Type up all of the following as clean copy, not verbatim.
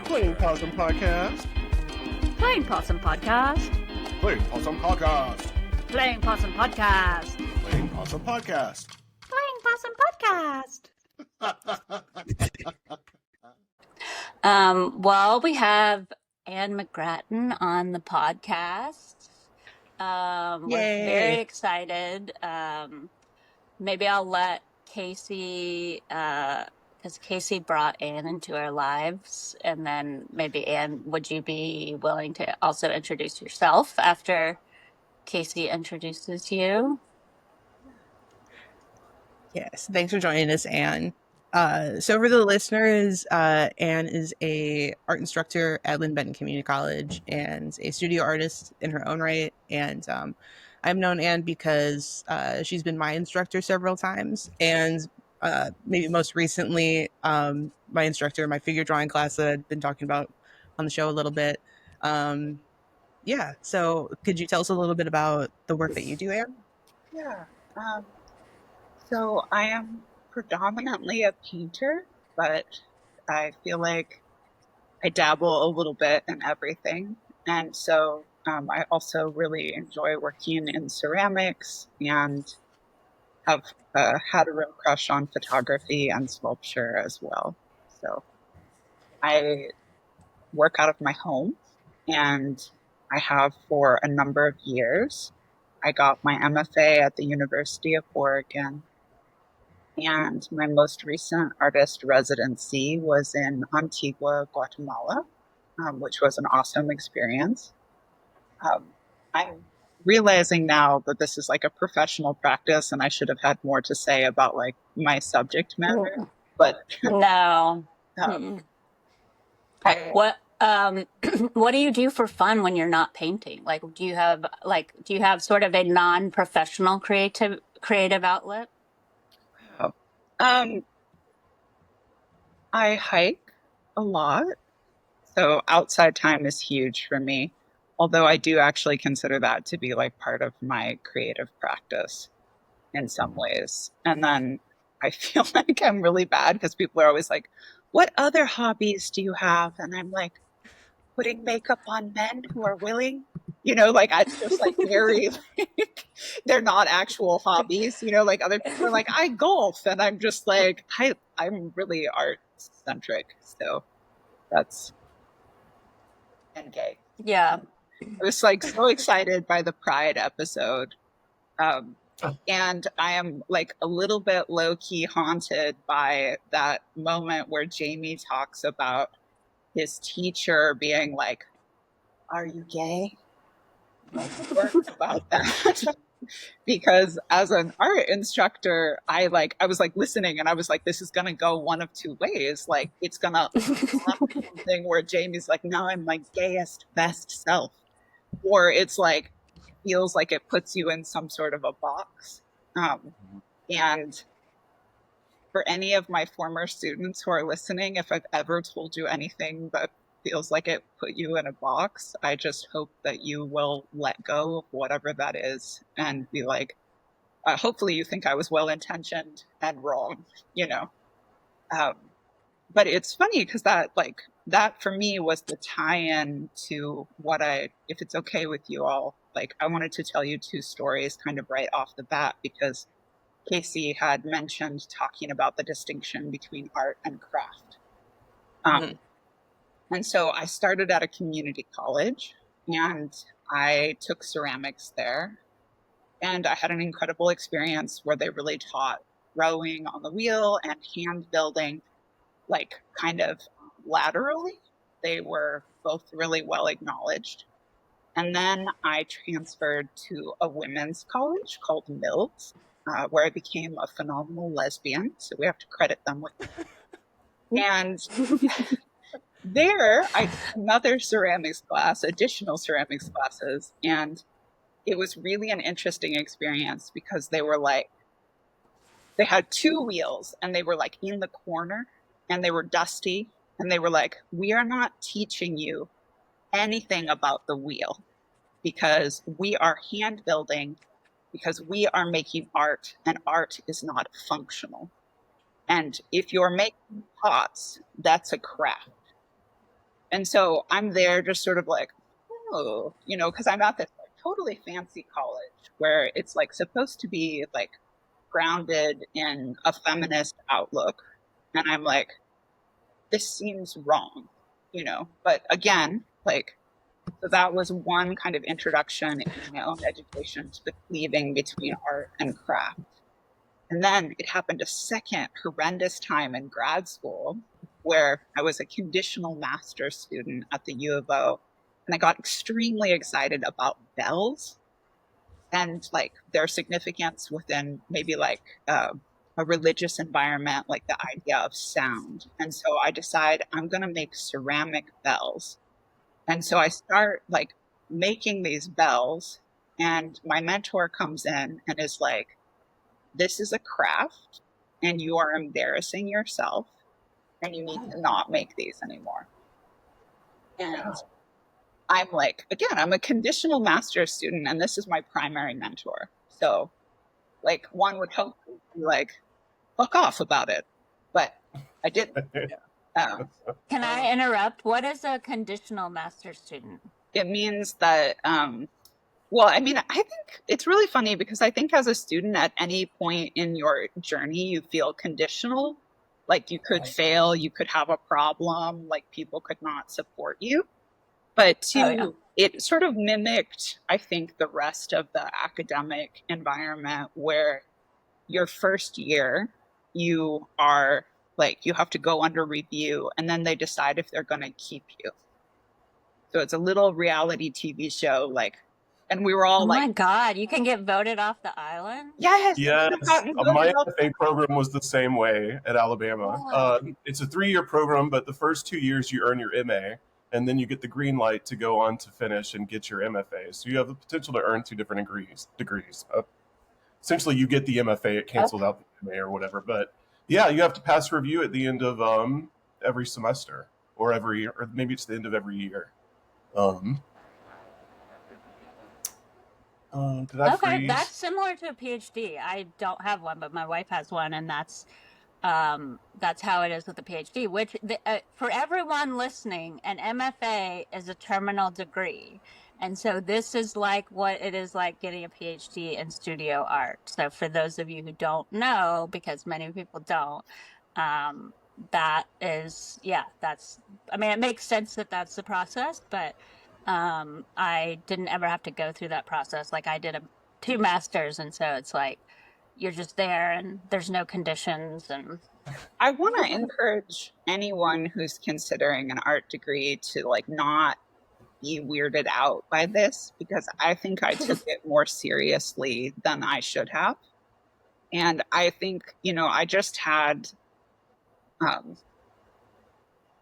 Playing Possum Podcast. Playing Possum Podcast. Playing Possum Podcast. Playing Possum Podcast. Playing Possum Podcast. Playing Possum Podcast. Well, we have Anne Magratten on the podcast. We're very excited. Maybe I'll let Casey, because Casey brought Anne into our lives, and then maybe Anne, would you be willing to also introduce yourself after Casey introduces you? Yes, thanks for joining us, Anne. So for the listeners, Anne is a art instructor at Lynn Benton Community College and a studio artist in her own right. And I've known Anne because she's been my instructor several times, and maybe most recently, my instructor in my figure drawing class that I've been talking about on the show a little bit. Yeah, so could you tell us a little bit about the work that you do, Anne? Yeah. So I am predominantly a painter, but I feel like I dabble a little bit in everything. And so I also really enjoy working in ceramics and have had a real crush on photography and sculpture as well. So I work out of my home, and I have for a number of years. I got my MFA at the University of Oregon, and my most recent artist residency was in Antigua, Guatemala, which was an awesome experience. I'm realizing now that this is like a professional practice, and I should have had more to say about like my subject matter, but no. What what do you do for fun when you're not painting? Like, do you have sort of a non-professional creative outlet? I hike a lot, so outside time is huge for me, although I do actually consider that to be like part of my creative practice in some ways. And then I feel like I'm really bad because people are always like, what other hobbies do you have? And I'm like, putting makeup on men who are willing, like it's just like very, like, they're not actual hobbies, like other people are like, I golf. And I'm just like, I'm really art centric. So that's, and gay. Yeah. I was like so excited by the Pride episode. And I am like a little bit low key haunted by that moment where Jamie talks about his teacher being like, are you gay? Like, about that. Because as an art instructor, I was like listening, and I was like, this is gonna go one of two ways. Like it's gonna something where Jamie's like, no, I'm my gayest best self. Or it's like feels like it puts you in some sort of a box. And for any of my former students who are listening, if I've ever told you anything that feels like it put you in a box, I just hope that you will let go of whatever that is and be like, hopefully you think I was well-intentioned and wrong, But it's funny because that for me was the tie-in to what if it's okay with you all, like I wanted to tell you two stories kind of right off the bat, because Casey had mentioned talking about the distinction between art and craft. And so I started at a community college, and I took ceramics there. And I had an incredible experience where they really taught rowing on the wheel and hand building, like kind of laterally. They were both really well acknowledged. And then I transferred to a women's college called Mills, where I became a phenomenal lesbian. So we have to credit them with that. And there I took another ceramics class, additional ceramics classes. And it was really an interesting experience because they had two wheels, and they were like in the corner, and they were dusty. And they were like, we are not teaching you anything about the wheel, because we are hand building, because we are making art, and art is not functional. And if you're making pots, that's a craft. And so I'm there just sort of like, oh, because I'm at this like totally fancy college where it's like supposed to be like grounded in a feminist outlook. And I'm like, this seems wrong, but again, like, so that was one kind of introduction in my own education to the cleaving between art and craft. And then it happened a second horrendous time in grad school where I was a conditional master's student at the U of O, and I got extremely excited about bells and like their significance within maybe like a religious environment, like the idea of sound. And so I decide I'm going to make ceramic bells. And so I start like making these bells, and my mentor comes in and is like, this is a craft and you are embarrassing yourself and you need to not make these anymore. And I'm like, again, I'm a conditional master's student and this is my primary mentor. So like one would hope to be like, fuck off about it. But I didn't. Can I interrupt? What is a conditional master's student? It means that well, I mean, I think it's really funny because I think as a student at any point in your journey, you feel conditional. Like you could fail, you could have a problem, like people could not support you. But it sort of mimicked, I think, the rest of the academic environment where your first year, you are like, you have to go under review and then they decide if they're going to keep you. So it's a little reality TV show, like, and we were all like, oh my God, you can get voted off the island? Yes. My MFA program was the same way at Alabama. It's a 3-year program, but the first 2 years you earn your MA, and then you get the green light to go on to finish and get your MFA. So you have the potential to earn 2 different degrees. Essentially, you get the MFA, it canceled out the MA or whatever. But yeah, you have to pass review at the end of every semester, or maybe it's the end of every year. That's similar to a PhD. I don't have one, but my wife has one, and that's how it is with the PhD. Which for everyone listening, an MFA is a terminal degree, and so this is like what it is like getting a PhD in studio art. So for those of you who don't know, because many people don't, that is, that's. I mean, it makes sense that that's the process, but. I didn't ever have to go through that process. Like I did 2 masters, and so it's like you're just there and there's no conditions. And I want to encourage anyone who's considering an art degree to like not be weirded out by this, because I think I took it more seriously than I should have. And I think, I just had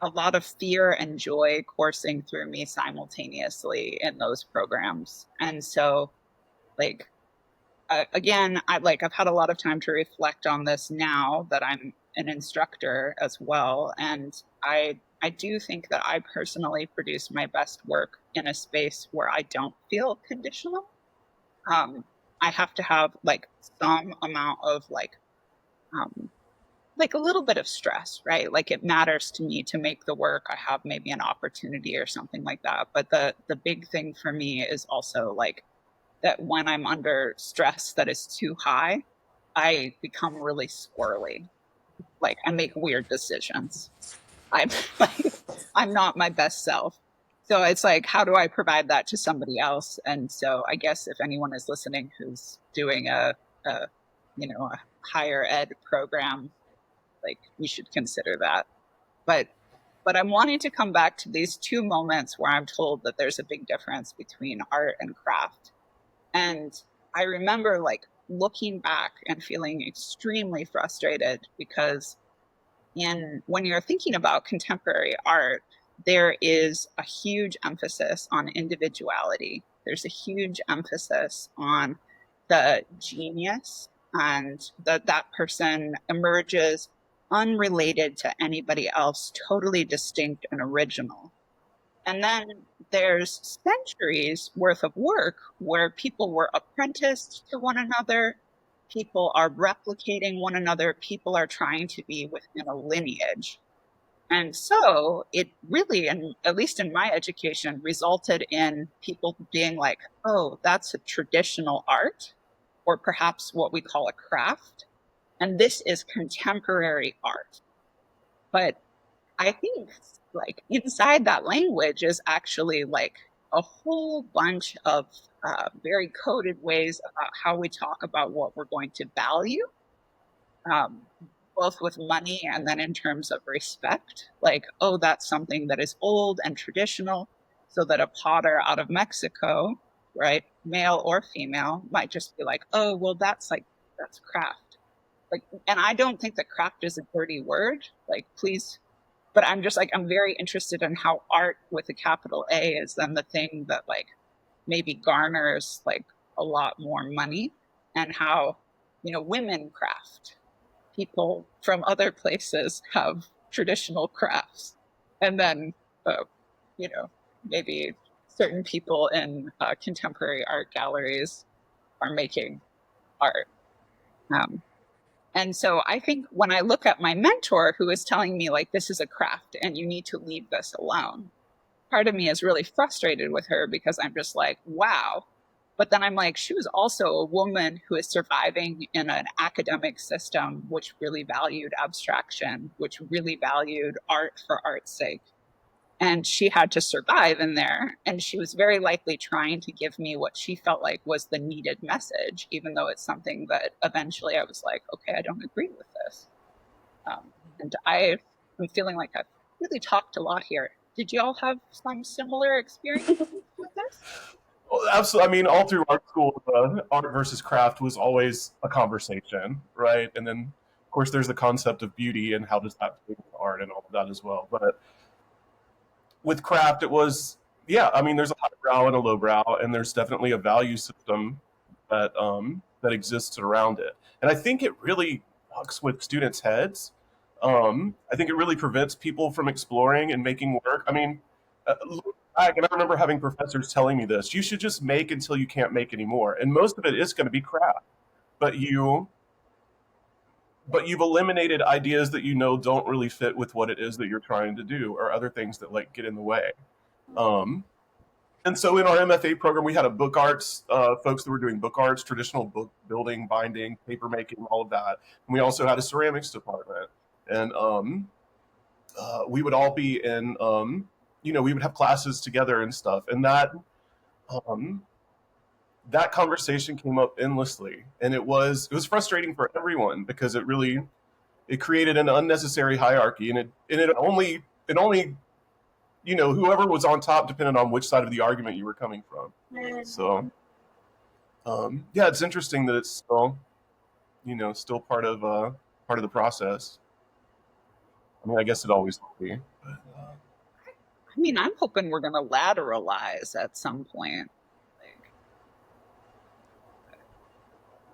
a lot of fear and joy coursing through me simultaneously in those programs. And so like, again, I've had a lot of time to reflect on this now that I'm an instructor as well. And I do think that I personally produce my best work in a space where I don't feel conditional. I have to have like some amount of like a little bit of stress, right? Like it matters to me to make the work. I have maybe an opportunity or something like that. But the big thing for me is also like that when I'm under stress that is too high, I become really squirrely. Like I make weird decisions. I'm not my best self. So it's like, how do I provide that to somebody else? And so I guess if anyone is listening who's doing a higher ed program, like you should consider that. But I'm wanting to come back to these 2 moments where I'm told that there's a big difference between art and craft. And I remember like looking back and feeling extremely frustrated because when you're thinking about contemporary art, there is a huge emphasis on individuality. There's a huge emphasis on the genius, and that person emerges unrelated to anybody else, totally distinct and original. And then there's centuries worth of work where people were apprenticed to one another. People are replicating one another. People are trying to be within a lineage. And so it really, and at least in my education, resulted in people being like, oh, that's a traditional art, or perhaps what we call a craft. And this is contemporary art. But I think like inside that language is actually like a whole bunch of very coded ways about how we talk about what we're going to value, both with money and then in terms of respect. Like, oh, that's something that is old and traditional, so that a potter out of Mexico, right, male or female, might just be like, oh, well, that's craft. Like, and I don't think that craft is a dirty word. Like, please. But I'm just like, I'm very interested in how art with a capital A is then the thing that like maybe garners like a lot more money, and how, women craft, people from other places have traditional crafts, and then maybe certain people in contemporary art galleries are making art. And so I think when I look at my mentor who is telling me like, this is a craft and you need to leave this alone, part of me is really frustrated with her because I'm just like, wow. But then I'm like, she was also a woman who is surviving in an academic system which really valued abstraction, which really valued art for art's sake. And she had to survive in there. And she was very likely trying to give me what she felt like was the needed message, even though it's something that eventually I was like, okay, I don't agree with this. And I'm feeling like I've really talked a lot here. Did you all have some similar experiences with this? Well, absolutely. I mean, all through art school, art versus craft was always a conversation, right? And then, of course, there's the concept of beauty and how does that fit with art and all of that as well. But with craft, it was, yeah, I mean, there's a highbrow and a lowbrow, and there's definitely a value system that exists around it. And I think it really fucks with students' heads. I think it really prevents people from exploring and making work. I mean, look back, and I remember having professors telling me this: you should just make until you can't make anymore, and most of it is going to be craft. But you've eliminated ideas that don't really fit with what it is that you're trying to do, or other things that like get in the way. And so in our MFA program, we had a book arts folks that were doing book arts, traditional book building, binding, paper making, all of that. And we also had a ceramics department, and we would all be in, we would have classes together and stuff, and that conversation came up endlessly, and it was frustrating for everyone because it created an unnecessary hierarchy, and it only whoever was on top depended on which side of the argument you were coming from. So yeah, it's interesting that it's still still part of the process. I mean, I guess it always will be. But, I mean, I'm hoping we're going to lateralize at some point.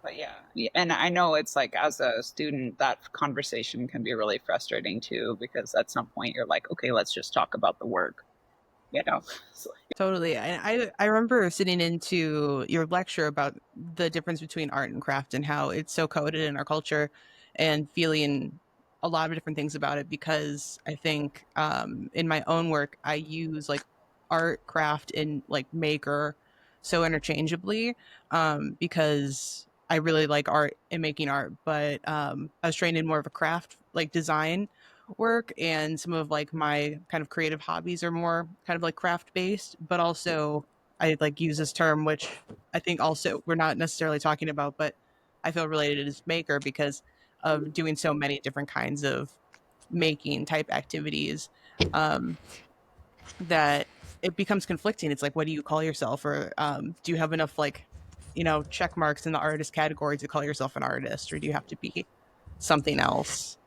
But yeah, and I know it's like as a student, that conversation can be really frustrating too, because at some point you're like, okay, let's just talk about the work, Totally. I remember sitting into your lecture about the difference between art and craft and how it's so coded in our culture, and feeling a lot of different things about it, because I think in my own work, I use like art, craft, and like maker so interchangeably, because I really like art and making art, but I was trained in more of a craft, like design work, and some of like my kind of creative hobbies are more kind of like craft based, but also I like use this term, which I think also we're not necessarily talking about, but I feel related as maker because of doing so many different kinds of making type activities, that it becomes conflicting. It's like, what do you call yourself? Or do you have enough like, check marks in the artist category to call yourself an artist, or do you have to be something else?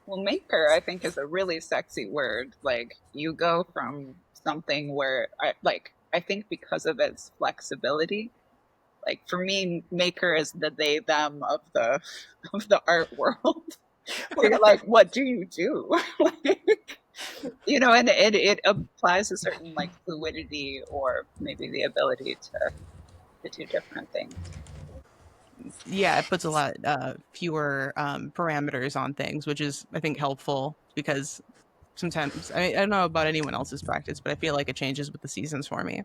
Well, maker, I think, is a really sexy word. Like, you go from something where I think because of its flexibility, like for me, maker is the they them of the art world. Where you're like, what do you do? And it applies a certain like fluidity, or maybe the ability to do different things. Yeah, it puts a lot fewer parameters on things, which is, I think, helpful because sometimes I don't know about anyone else's practice, but I feel like it changes with the seasons for me.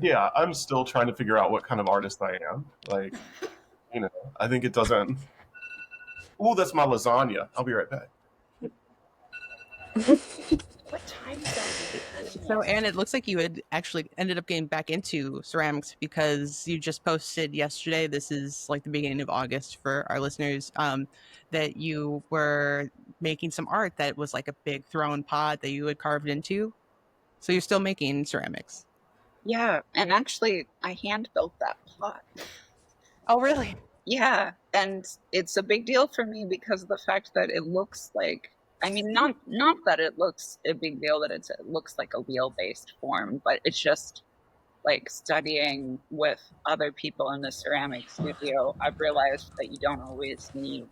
Yeah, I'm still trying to figure out what kind of artist I am. Like, I think it doesn't. Ooh, that's my lasagna. I'll be right back. What time zone? So, Anne, it looks like you had actually ended up getting back into ceramics because you just posted yesterday. This is like the beginning of August for our listeners. That you were making some art that was like a big thrown pot that you had carved into. So you're still making ceramics. Yeah, and actually, I hand built that pot. Oh, really? Yeah, and it's a big deal for me because of the fact that it looks like, I mean, not that it looks a big deal that it looks like a wheel-based form, but it's just like studying with other people in the ceramic studio, I've realized that you don't always need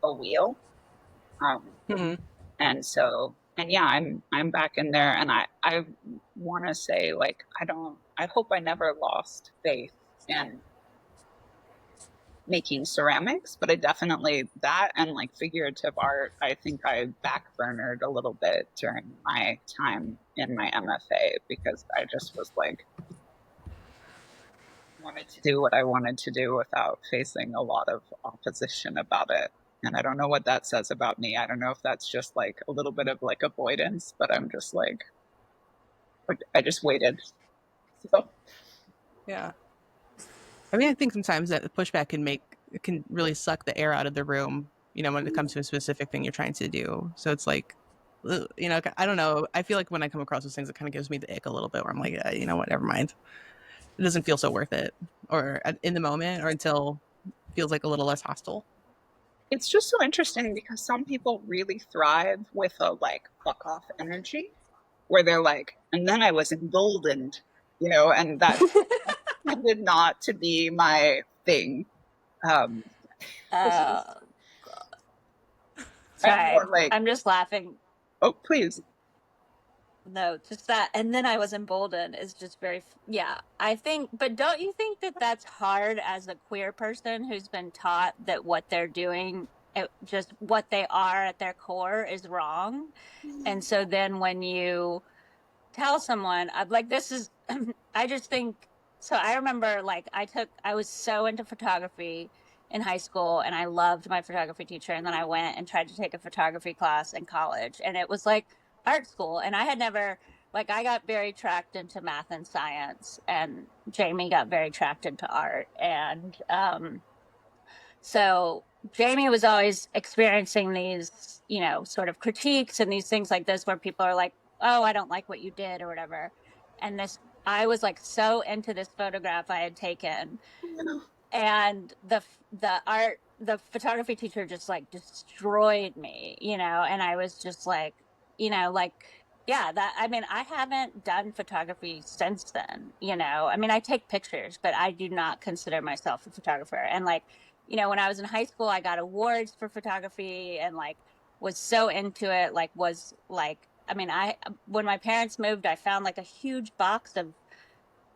a wheel. Mm-hmm. And so, and yeah, I'm back in there, and I want to say, like, I hope I never lost faith in making ceramics, but I definitely, that and like figurative art, I think I backburnered a little bit during my time in my MFA because I just was like, wanted to do what I wanted to do without facing a lot of opposition about it. And I don't know what that says about me. I don't know if that's just like a little bit of like avoidance, but I'm just like, I just waited. So Yeah. I mean, I think sometimes that the pushback can really suck the air out of the room, when it comes to a specific thing you're trying to do. So it's like, I don't know. I feel like when I come across those things, it kind of gives me the ick a little bit where I'm like, you know what, never mind. It doesn't feel so worth it or in the moment or until it feels like a little less hostile. it's just so interesting because some people really thrive with a like fuck off energy where they're like, and then I was emboldened, and that tended not to be my thing. Um, Oh, I'm sorry. more like, I'm just laughing. oh, please. No, just that. And then I was emboldened is just very, yeah. I think, but don't you think that that's hard as a queer person who's been taught that what they're doing, just what they are at their core is wrong? And so then when you tell someone, I'm like, this is, I just think, so I remember like I was so into photography in high school and I loved my photography teacher. And then I went and tried to take a photography class in college and it was like art school. And I had never, like, I got very tracked into math and science and Jamie got very tracked into art. And, so Jamie was always experiencing these, sort of critiques and these things like this where people are like, oh, I don't like what you did or whatever. And I was like so into this photograph I had taken. And the photography teacher just like destroyed me, and I was just like, like, yeah, I mean, I haven't done photography since then, I mean, I take pictures, but I do not consider myself a photographer. And like, when I was in high school, I got awards for photography and like was so into it, like was like, I mean, when my parents moved, I found like a huge box of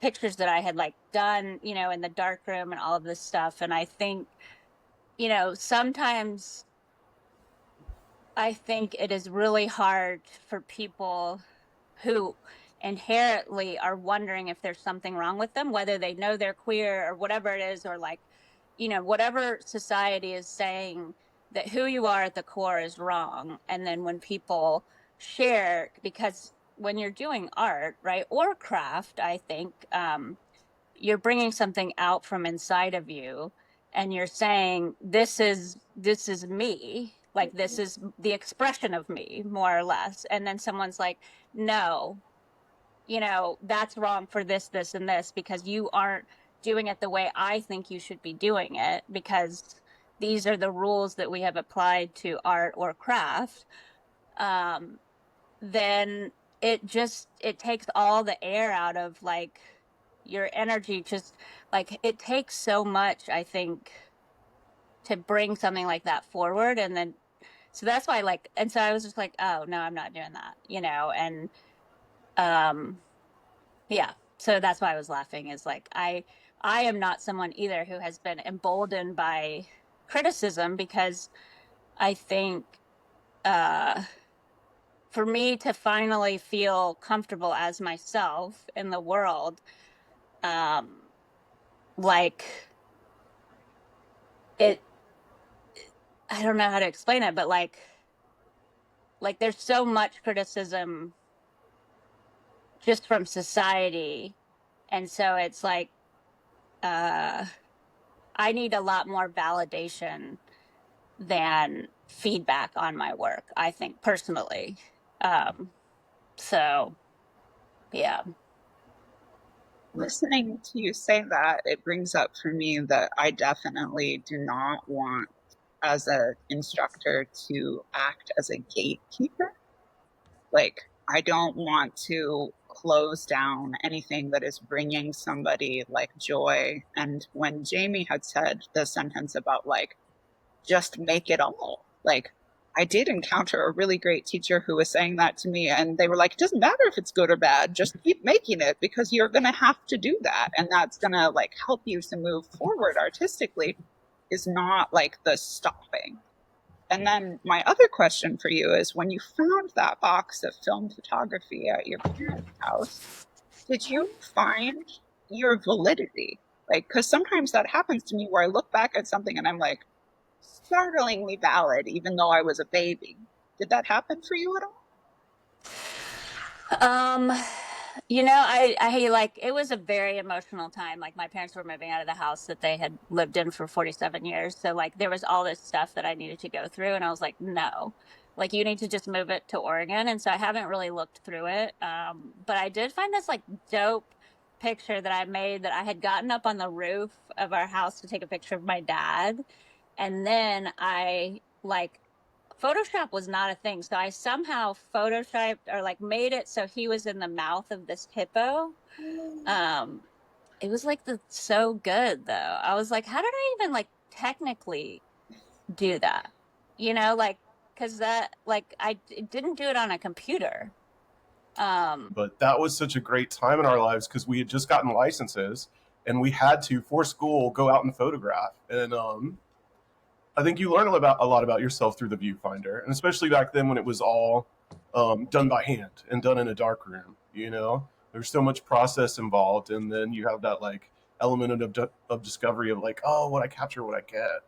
pictures that I had like done, in the dark room and all of this stuff. And I think, sometimes I think it is really hard for people who inherently are wondering if there's something wrong with them, whether they know they're queer or whatever it is, or like, whatever society is saying that who you are at the core is wrong. And then when people share, because when you're doing art, right, or craft, I think, you're bringing something out from inside of you and you're saying this is me, like this is the expression of me, more or less. And then someone's like, no, that's wrong for this and this because you aren't doing it the way I think you should be doing it, because these are the rules that we have applied to art or craft. Then it takes all the air out of like your energy. Just like it takes so much, I think, to bring something like that forward. And then so that's why, like, and so I was just like, oh no, I'm not doing that, and yeah, so that's why I was laughing, is like I am not someone either who has been emboldened by criticism, because I think for me to finally feel comfortable as myself in the world, like it, I don't know how to explain it, but like there's so much criticism just from society. And so it's like, I need a lot more validation than feedback on my work, I think, personally. So, yeah. Listening to you say that, it brings up for me that I definitely do not want, as an instructor, to act as a gatekeeper. Like, I don't want to close down anything that is bringing somebody like joy. And when Jamie had said the sentence about like, just make it all, like, I did encounter a really great teacher who was saying that to me, and they were like, it doesn't matter if it's good or bad, just keep making it, because you're going to have to do that. And that's going to like help you to move forward artistically, is not like the stopping. And then my other question for you is, when you found that box of film photography at your parents' house, did you find your validity? Like, because sometimes that happens to me where I look back at something and I'm like, startlingly valid, even though I was a baby. Did that happen for you at all? You know, I like, it was a very emotional time. Like, my parents were moving out of the house that they had lived in for 47 years. So like, there was all this stuff that I needed to go through, and I was like, no, like, you need to just move it to Oregon. And so I haven't really looked through it. But I did find this like dope picture that I made, that I had gotten up on the roof of our house to take a picture of my dad. And then I like, Photoshop was not a thing. So I somehow photoshopped, or like made it so he was in the mouth of this hippo. It was like so good though. I was like, how did I even like technically do that? You know, like, cause that, like, I didn't do it on a computer. But that was such a great time in our lives because we had just gotten licenses and we had to, for school, go out and photograph. And I think you learn a lot about yourself through the viewfinder, and especially back then when it was all done by hand and done in a dark room. You know, there's so much process involved, and then you have that like element of discovery of like, oh, what I capture, what I get.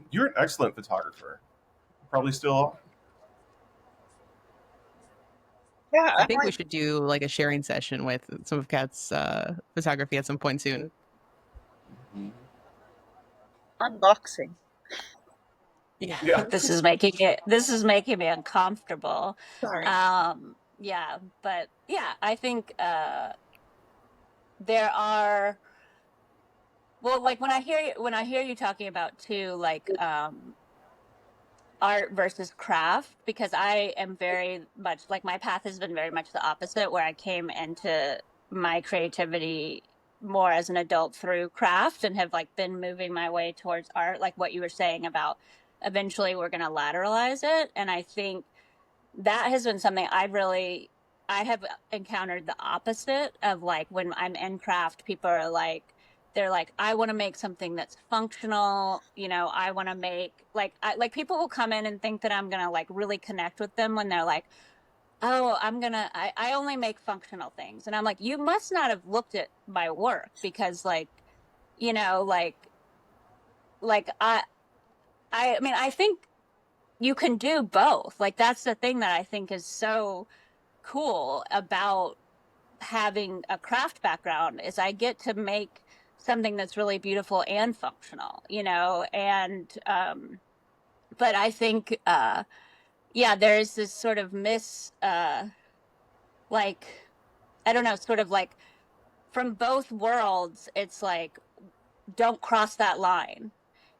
You're an excellent photographer. Probably still. Yeah, I think we should do like a sharing session with some of Kat's photography at some point soon. unboxing. Yeah. This is making me uncomfortable. Sorry. Yeah, but yeah, I think there are, well, like when I hear you talking about too, like art versus craft, because I am very much like, my path has been very much the opposite, where I came into my creativity more as an adult through craft, and have like been moving my way towards art, like what you were saying about eventually we're going to lateralize it. And I think that has been something I have encountered the opposite of, like, when I'm in craft, people are like, they're like, I want to make something that's functional. You know, I want to make like people will come in and think that I'm going to like really connect with them when they're like, oh, I only make functional things. And I'm like, you must not have looked at my work, because like, you know, like I mean, I think you can do both. Like, that's the thing that I think is so cool about having a craft background, is I get to make something that's really beautiful and functional, you know. And but I think yeah, there's this sort of like, I don't know, sort of like, from both worlds, it's like, don't cross that line,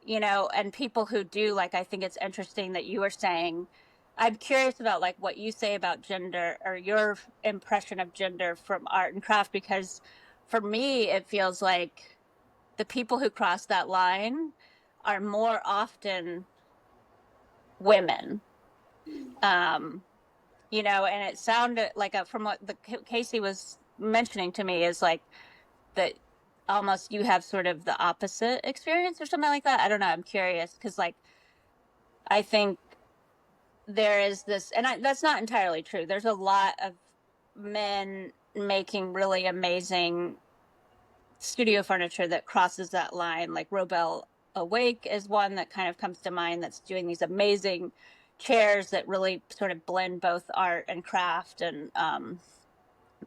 you know. And people who do, like, I think it's interesting that you were saying, I'm curious about like what you say about gender, or your impression of gender from art and craft, because for me it feels like the people who cross that line are more often women. You know, and it sounded like, from what Casey was mentioning to me, is like that almost you have sort of the opposite experience or something like that. I don't know. I'm curious, because like, I think there is this, and that's not entirely true. There's a lot of men making really amazing studio furniture that crosses that line. Like Robel Awake is one that kind of comes to mind, that's doing these amazing chairs that really sort of blend both art and craft. And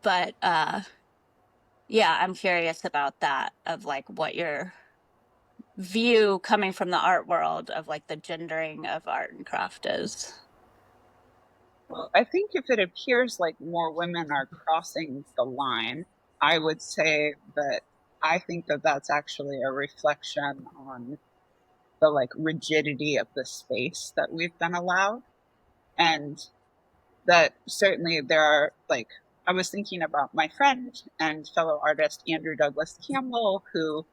but yeah, I'm curious about that, of like what your view coming from the art world of like the gendering of art and craft is. Well, I think if it appears like more women are crossing the line, I would say that I think that that's actually a reflection on the like rigidity of the space that we've been allowed. And that certainly there are like, I was thinking about my friend and fellow artist Andrew Douglas Campbell, who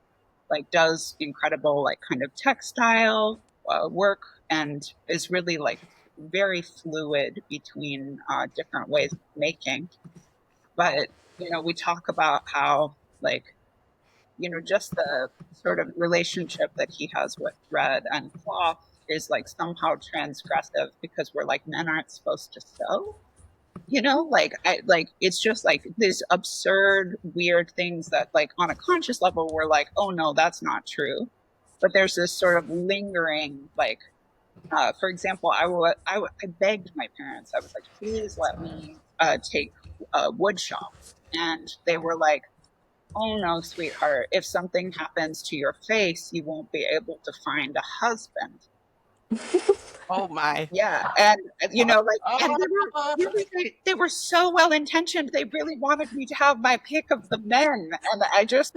like does incredible like kind of textile work and is really like very fluid between different ways of making. But, you know, we talk about how like, you know, just the sort of relationship that he has with thread and cloth is like somehow transgressive because we're like, men aren't supposed to sew. You know, like it's just like these absurd, weird things that like on a conscious level, we're like, oh no, that's not true. But there's this sort of lingering, like, for example, I begged my parents, I was like, please let me take wood shop. And they were like, oh no, sweetheart, if something happens to your face, you won't be able to find a husband. Oh my. Yeah, and you know, like, and they were so well intentioned. They really wanted me to have my pick of the men, and I just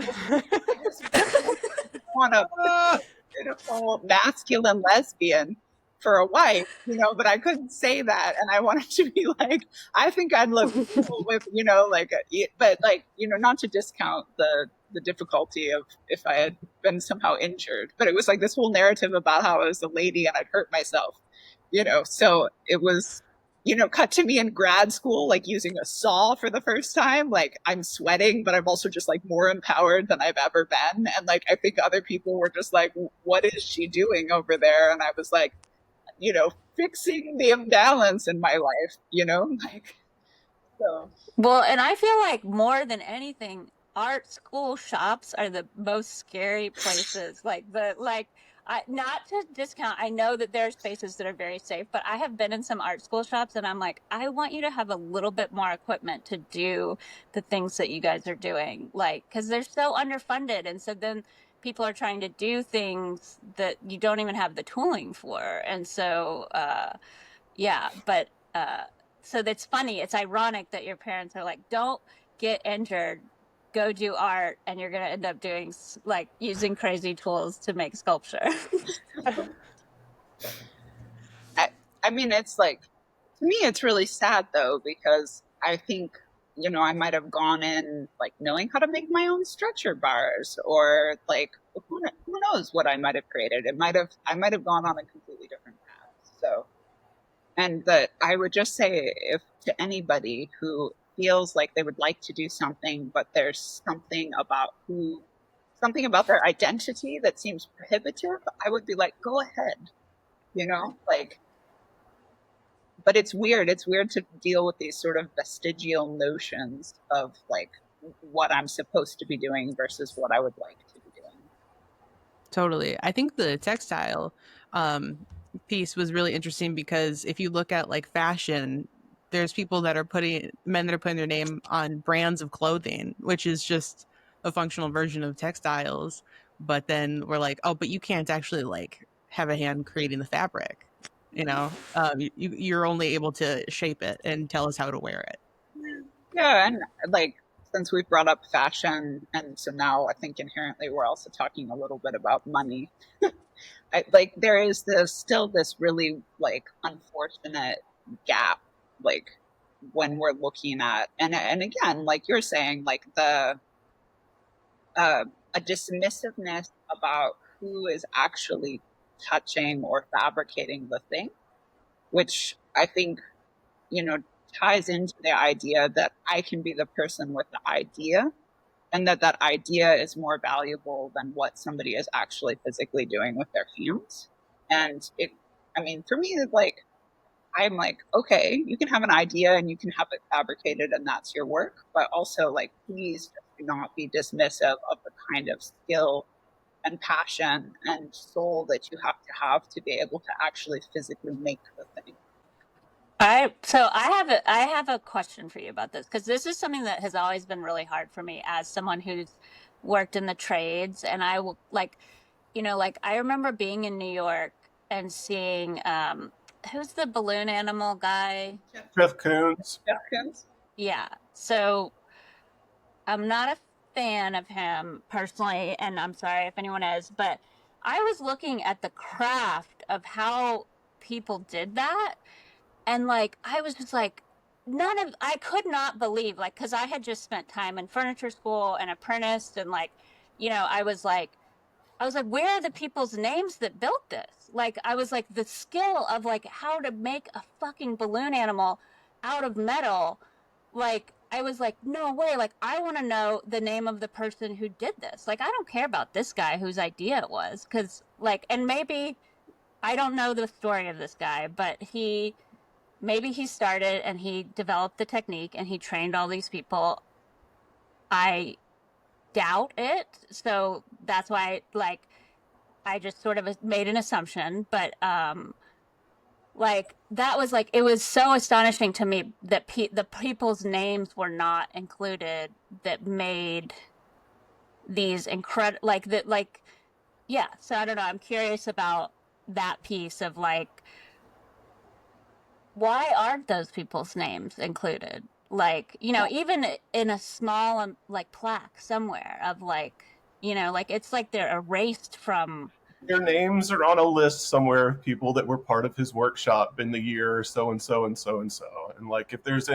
want a beautiful masculine lesbian for a wife, you know. But I couldn't say that, and I wanted to be like, I think I'd look cool with, you know, like, but like, you know, not to discount the difficulty of if I had been somehow injured, but it was like this whole narrative about how I was a lady and I'd hurt myself, you know. So it was, you know, cut to me in grad school, like using a saw for the first time. Like I'm sweating, but I'm also just like more empowered than I've ever been. And like, I think other people were just like, what is she doing over there? And I was like, you know, fixing the imbalance in my life, you know, like, so. Well, and I feel like more than anything, art school shops are the most scary places. Not to discount, I know that there are spaces that are very safe, but I have been in some art school shops and I'm like, I want you to have a little bit more equipment to do the things that you guys are doing. Like, because they're so underfunded. And so then people are trying to do things that you don't even have the tooling for. And so, yeah, but, so that's funny. It's ironic that your parents are like, don't get injured, go do art, and you're going to end up doing like using crazy tools to make sculpture. I mean, it's like, to me, it's really sad though, because I think, you know, I might have gone in like knowing how to make my own stretcher bars, or like, who knows what I might have created. I might have gone on a completely different path. So, and that I would just say, if to anybody who feels like they would like to do something, but there's something about their identity that seems prohibitive, I would be like, go ahead, you know, like, but it's weird. It's weird to deal with these sort of vestigial notions of like what I'm supposed to be doing versus what I would like to be doing. Totally. I think the textile piece was really interesting because if you look at like fashion, there's men that are putting their name on brands of clothing, which is just a functional version of textiles. But then we're like, oh, but you can't actually like have a hand creating the fabric. You know, you're only able to shape it and tell us how to wear it. Yeah, and like, since we've brought up fashion, and so now I think inherently we're also talking a little bit about money. Like there is still this really like unfortunate gap, like when we're looking at, and again, like you're saying, like a dismissiveness about who is actually touching or fabricating the thing, which I think, you know, ties into the idea that I can be the person with the idea, and that idea is more valuable than what somebody is actually physically doing with their hands. And I mean, for me, like, I'm like, okay, you can have an idea and you can have it fabricated and that's your work, but also like, please do not be dismissive of the kind of skill and passion and soul that you have to be able to actually physically make the thing. I have a question for you about this, because this is something that has always been really hard for me as someone who's worked in the trades. And I will like, like I remember being in New York and seeing who's the balloon animal guy? Jeff Koons. Jeff Koons? Yeah. So I'm not a fan of him personally, and I'm sorry if anyone is, but I was looking at the craft of how people did that, and like I was just like, I could not believe, like, because I had just spent time in furniture school and apprenticed, and like, I was like, where are the people's names that built this? Like, I was like, the skill of like how to make a fucking balloon animal out of metal. Like, I was like, no way. Like, I want to know the name of the person who did this. Like, I don't care about this guy whose idea it was. Cause like, and maybe I don't know the story of this guy, but maybe he started and he developed the technique and he trained all these people. I doubt it. So that's why, like, I just sort of made an assumption, but like that was like, it was so astonishing to me that the people's names were not included that made these incredible, like that, like, yeah. So I don't know. I'm curious about that piece of like, why aren't those people's names included? Like, even in a small like plaque somewhere of like, like it's like they're erased from. Their names are on a list somewhere of people that were part of his workshop in the year so and so and so and so. And like, if there's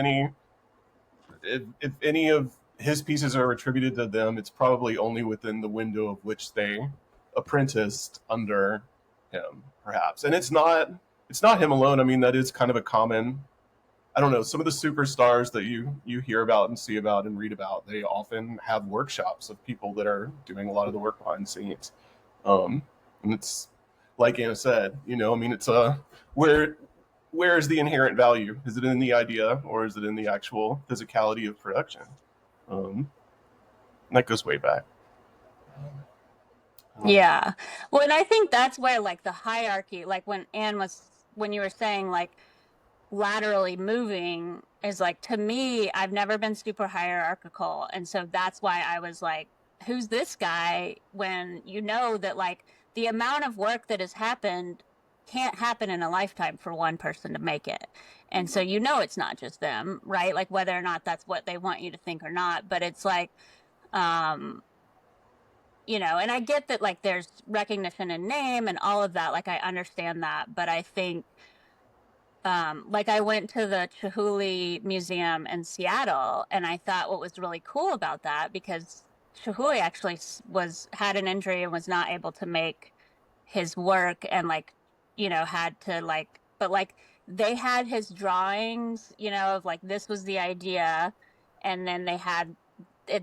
if any of his pieces are attributed to them, it's probably only within the window of which they apprenticed under him, perhaps. And it's not him alone. I mean, that is kind of a common. I don't know. Some of the superstars that you hear about and see about and read about, they often have workshops of people that are doing a lot of the work behind the scenes. And it's like Anna said, I mean, it's where is the inherent value? Is it in the idea or is it in the actual physicality of production? That goes way back. Yeah. Well, and I think that's where like the hierarchy, like when you were saying like laterally moving is like, to me, I've never been super hierarchical. And so that's why I was like, who's this guy, when that like the amount of work that has happened can't happen in a lifetime for one person to make it. And so it's not just them, right? Like whether or not that's what they want you to think or not, but it's like and I get that like there's recognition in name and all of that, like I understand that, but I think like I went to the Chihuly Museum in Seattle, and I thought what was really cool about that, because Chihuly actually had an injury and was not able to make his work, and like had to like, but like they had his drawings, of like this was the idea, and then they had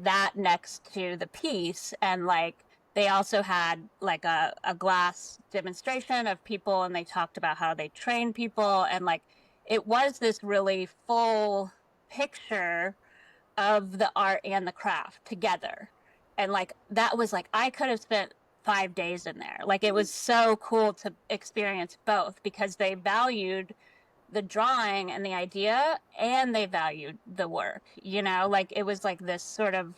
that next to the piece, and like they also had like a glass demonstration of people, and they talked about how they train people, and like it was this really full picture of the art and the craft together. And like that was like, I could have spent 5 days in there. Like it was so cool to experience both, because they valued the drawing and the idea, and they valued the work, like it was like this sort of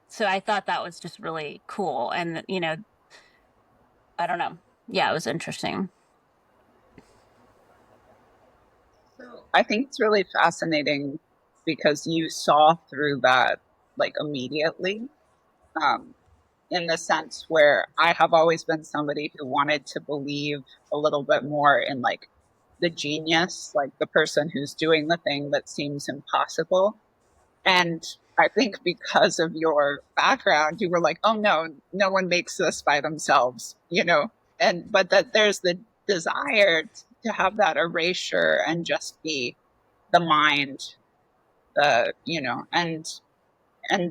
so I thought that was just really cool. And I don't know, yeah, it was interesting. So I think it's really fascinating because you saw through that like immediately, in the sense where I have always been somebody who wanted to believe a little bit more in like the genius, like the person who's doing the thing that seems impossible. And I think because of your background, you were like, oh no, no one makes this by themselves, but that there's the desire to have that erasure and just be the mind, and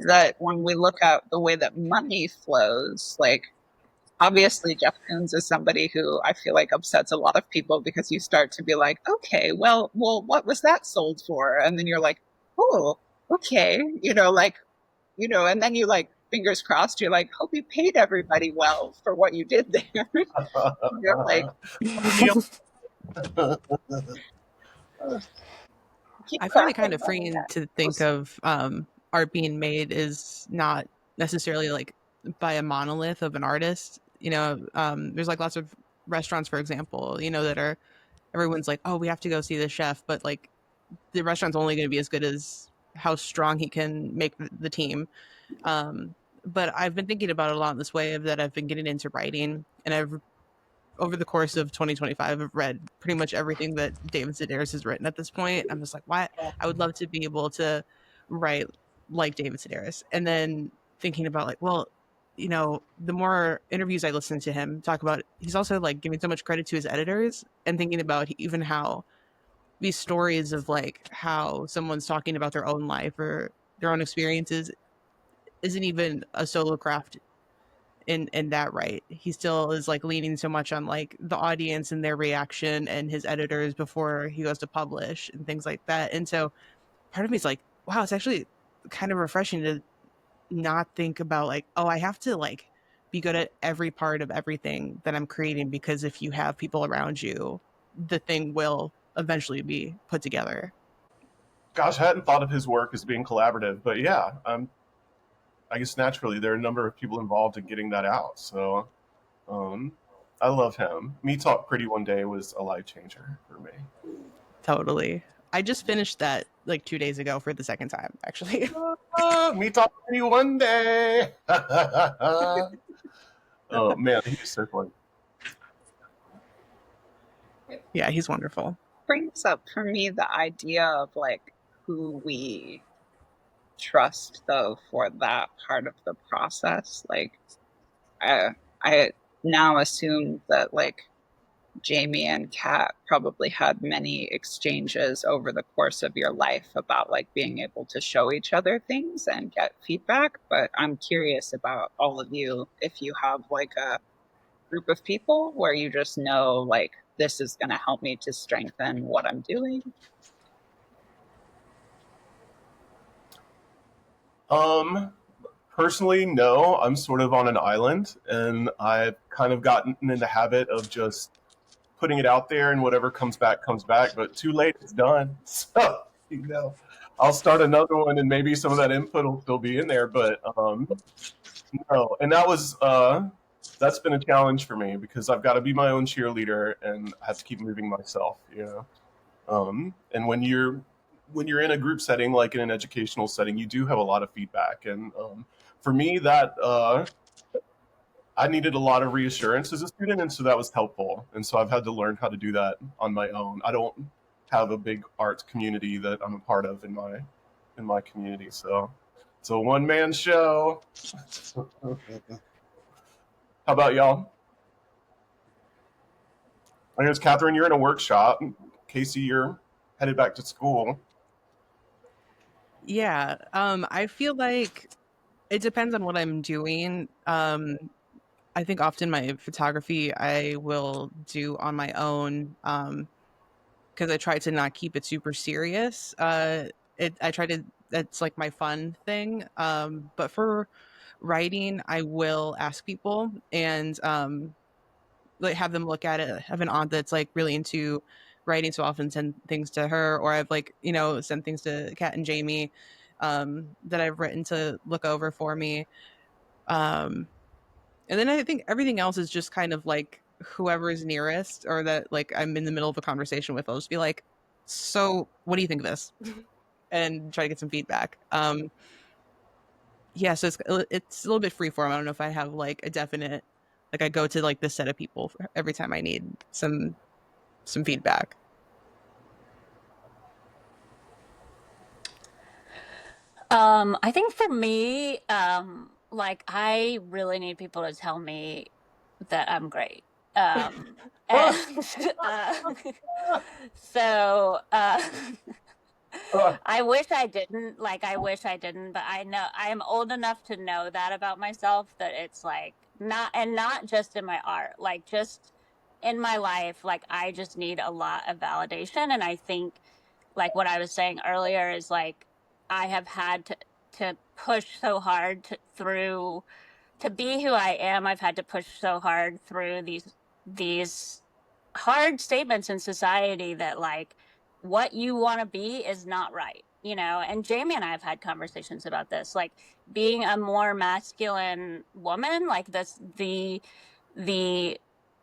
that when we look at the way that money flows, like obviously Jeff Koons is somebody who I feel like upsets a lot of people, because you start to be like, okay, well, what was that sold for? And then you're like, oh, okay, and then you like, fingers crossed, you're like, hope you paid everybody well for what you did there. You're like, I find it kind of freeing to think of art being made is not necessarily like by a monolith of an artist. There's like lots of restaurants, for example, that are, everyone's like, oh, we have to go see the chef, but like the restaurant's only going to be as good as how strong he can make the team. But I've been thinking about it a lot in this way of that I've been getting into writing, and I've, over the course of 2025, I've read pretty much everything that David Sedaris has written at this point. I'm just like, why? I would love to be able to write like David Sedaris. And then thinking about like, well, the more interviews I listen to him talk about, he's also like giving so much credit to his editors, and thinking about even how these stories of like how someone's talking about their own life or their own experiences isn't even a solo craft in that, right? He still is like leaning so much on like the audience and their reaction and his editors before he goes to publish and things like that. And so part of me is like, wow, it's actually kind of refreshing to not think about like, oh, I have to like be good at every part of everything that I'm creating, because if you have people around you, the thing will eventually be put together. Gosh, I hadn't thought of his work as being collaborative, but yeah, I guess naturally there are a number of people involved in getting that out. So I love him. Me Talk Pretty One Day was a life changer for me. Totally. I just finished that like 2 days ago for the second time, actually. Me Talk Pretty One Day. Oh man, he's so fun. Yeah, he's wonderful. Brings up for me the idea of like who we trust though for that part of the process. Like I now assume that like Jamie and Kat probably had many exchanges over the course of your life about like being able to show each other things and get feedback. But I'm curious about all of you, if you have like a group of people where you just know like this is going to help me to strengthen what I'm doing. Personally, no. I'm sort of on an island, and I've kind of gotten in the habit of just putting it out there, and whatever comes back comes back. But too late, it's done. So I'll start another one, and maybe some of that input will still be in there. But no, and that's been a challenge for me, because I've got to be my own cheerleader, and I have to keep moving myself. And when you're in a group setting, like in an educational setting, you do have a lot of feedback, and for me, that I needed a lot of reassurance as a student, and so that was helpful. And so I've had to learn how to do that on my own. I don't have a big art community that I'm a part of in my community, so it's a one-man show. How about y'all? I guess Catherine, you're in a workshop. Casey, you're headed back to school. Yeah, I feel like it depends on what I'm doing. I think often my photography I will do on my own, because I try to not keep it super serious. I try to, that's like my fun thing. But for writing, I will ask people and like have them look at it. I have an aunt that's like really into writing, so I often send things to her, or I've like sent things to Kat and Jamie that I've written to look over for me. And then I think everything else is just kind of like whoever is nearest, or that like I'm in the middle of a conversation with. I'll just be like, so what do you think of this? And try to get some feedback. Yeah, so it's a little bit freeform. I don't know if I have like a definite, like I go to like this set of people every time I need some feedback. I think for me, like I really need people to tell me that I'm great. And, so I wish I didn't. I wish I didn't, but I know I am old enough to know that about myself, that it's not just in my art, just in my life, I just need a lot of validation. And I think, what I was saying earlier is I have had to push so hard to be who I am. I've had to push so hard through these hard statements in society that what you want to be is not right, and Jamie and I have had conversations about this, being a more masculine woman, the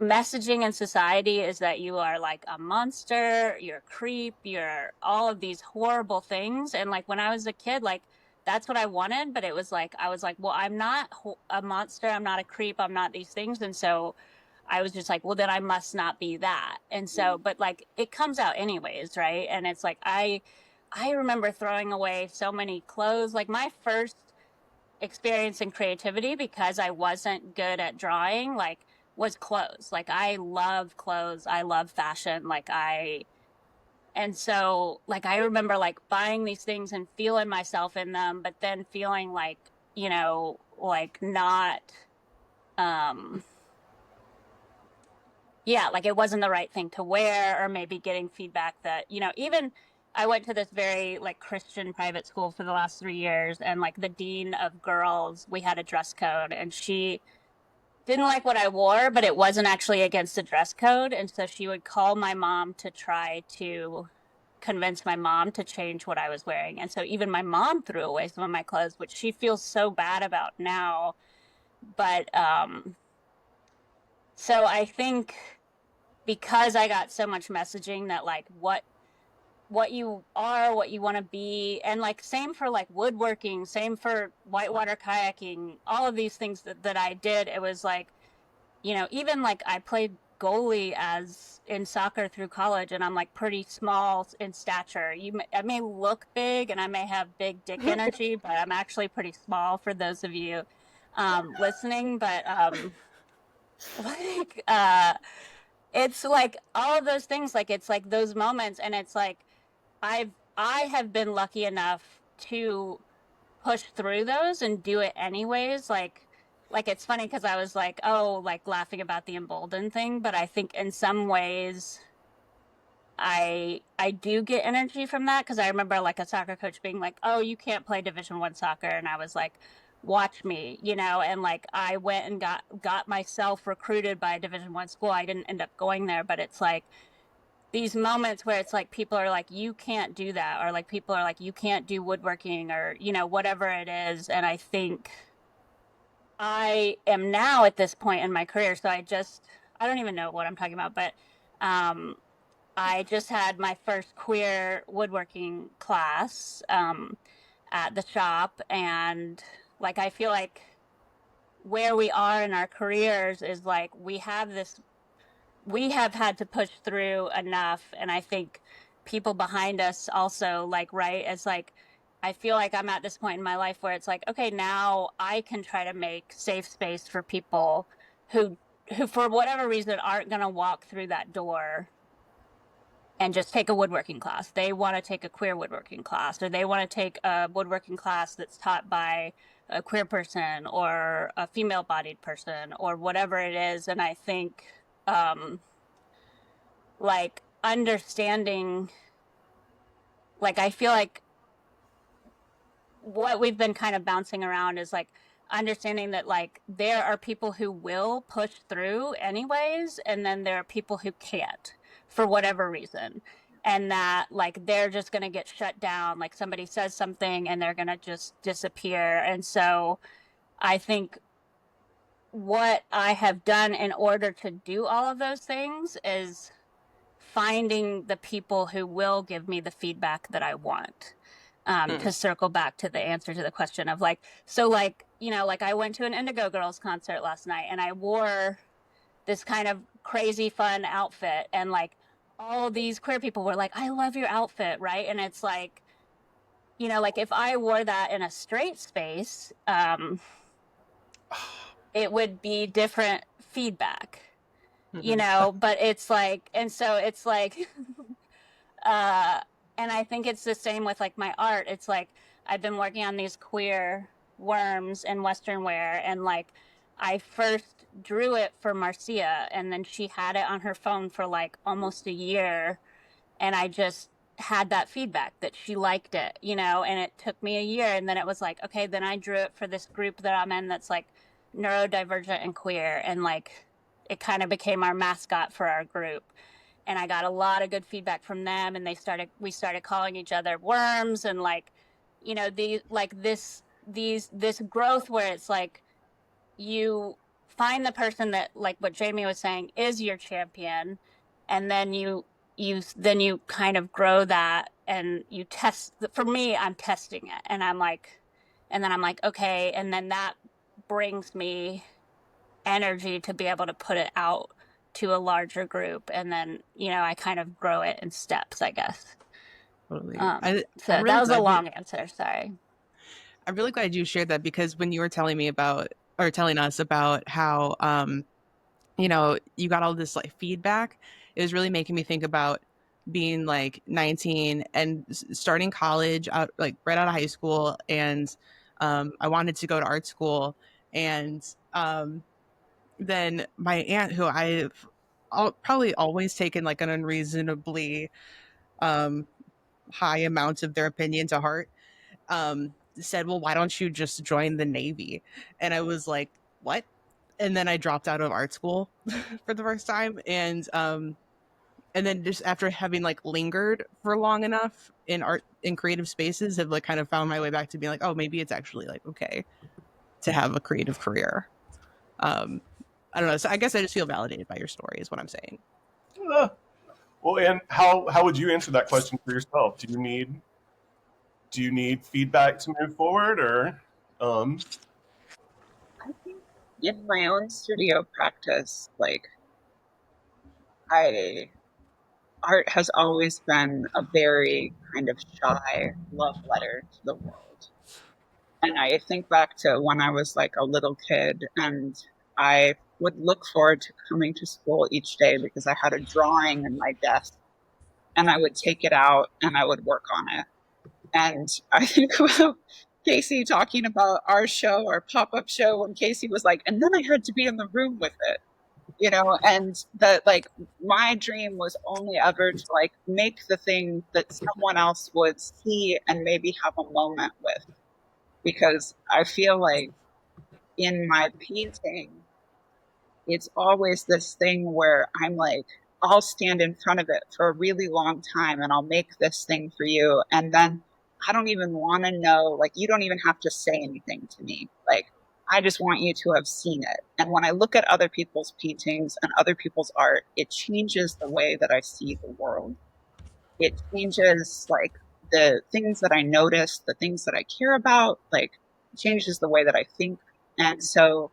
messaging in society is that you are a monster, you're a creep, you're all of these horrible things. And when I was a kid, that's what I wanted, but it was I was well, I'm not a monster, I'm not a creep, I'm not these things. And so I was just well, then I must not be that. And so, but it comes out anyways, right? And it's I remember throwing away so many clothes. My first experience in creativity, because I wasn't good at drawing, was clothes. I love clothes, I love fashion, and so I remember buying these things and feeling myself in them, but then feeling not yeah, it wasn't the right thing to wear, or maybe getting feedback that, even I went to this very Christian private school for the last 3 years, and the dean of girls, we had a dress code, and she didn't like what I wore, but it wasn't actually against the dress code. And so she would call my mom to try to convince my mom to change what I was wearing. And so even my mom threw away some of my clothes, which she feels so bad about now. But so I think because I got so much messaging that what you are, what you want to be, and same for woodworking, same for whitewater kayaking, all of these things that I did, it was even I played goalie as in soccer through college, and I'm pretty small in stature. I may look big and I may have big dick energy, but I'm actually pretty small, for those of you listening. But it's all of those things, it's those moments, and it's I have been lucky enough to push through those and do it anyways. It's funny because I was laughing about the emboldened thing, but I think in some ways I do get energy from that, because I remember a soccer coach being oh, you can't play Division I soccer, and I was watch me, and I went and got myself recruited by a Division I school. I didn't end up going there, but it's these moments where it's people are you can't do that, or people are you can't do woodworking, or whatever it is. And I think I am now at this point in my career, so I don't even know what I'm talking about, but I just had my first queer woodworking class at the shop, and I feel where we are in our careers is we have had to push through enough. And I think people behind us also, right, it's I feel I'm at this point in my life where it's okay, now I can try to make safe space for people who for whatever reason aren't going to walk through that door and just take a woodworking class. They want to take a queer woodworking class, or they want to take a woodworking class that's taught by a queer person or a female bodied person, or whatever it is. And I think understanding, I feel what we've been kind of bouncing around is understanding that there are people who will push through anyways, and then there are people who can't for whatever reason, and that they're just going to get shut down. Somebody says something and they're going to just disappear. And so I think what I have done in order to do all of those things is finding the people who will give me the feedback that I want. To circle back to the answer to the question of so I went to an Indigo Girls concert last night, and I wore this kind of crazy fun outfit, and all these queer people were I love your outfit, right? And it's if I wore that in a straight space, it would be different feedback, but it's and so it's I think it's the same with like my art. It's like I've been working on these queer worms in Western wear, and like I first drew it for Marcia, and then she had it on her phone for like almost a year, and I just had that feedback that she liked it, you know, and it took me a year, and then it was like, okay, then I drew it for this group that I'm in that's like neurodivergent and queer, and like it kind of became our mascot for our group. And I got a lot of good feedback from them, and we started calling each other worms, and like, you know, this growth where it's like you find the person that, like what Jamie was saying, is your champion, and then you kind of grow that, and you test. For me, I'm testing it, and then I'm like, okay, and then that brings me energy to be able to put it out to a larger group, and then, you know, I kind of grow it in steps, I guess. Totally. So really that was a long answer, sorry. I'm really glad you shared that, because when you were telling me about, or telling us about how you know, you got all this like feedback, it was really making me think about being like 19 and starting college out, like right out of high school, and I wanted to go to art school, and then my aunt, who I've probably always taken like an unreasonably high amount of their opinion to heart, said, well, why don't you just join the Navy? And I was like, what? And then I dropped out of art school for the first time. And then just after having like lingered for long enough in art, in creative spaces, have like kind of found my way back to being like, oh, maybe it's actually like okay to have a creative career. I don't know. So I guess I just feel validated by your story is what I'm saying. Well, and how would you answer that question for yourself? Do you need feedback to move forward, or I think in my own studio practice, like art has always been a very kind of shy love letter to the world. And I think back to when I was like a little kid, and I would look forward to coming to school each day because I had a drawing in my desk, and I would take it out and I would work on it. And I think about Casey talking about our show, our pop-up show, when Casey was like, and then I had to be in the room with it, you know, and that like my dream was only ever to like make the thing that someone else would see and maybe have a moment with. Because I feel like in my painting, it's always this thing where I'm like, I'll stand in front of it for a really long time and I'll make this thing for you. And then I don't even want to know, like, you don't even have to say anything to me. Like, I just want you to have seen it. And when I look at other people's paintings and other people's art, it changes the way that I see the world. It changes, like, the things that I notice, the things that I care about, like, it changes the way that I think. And so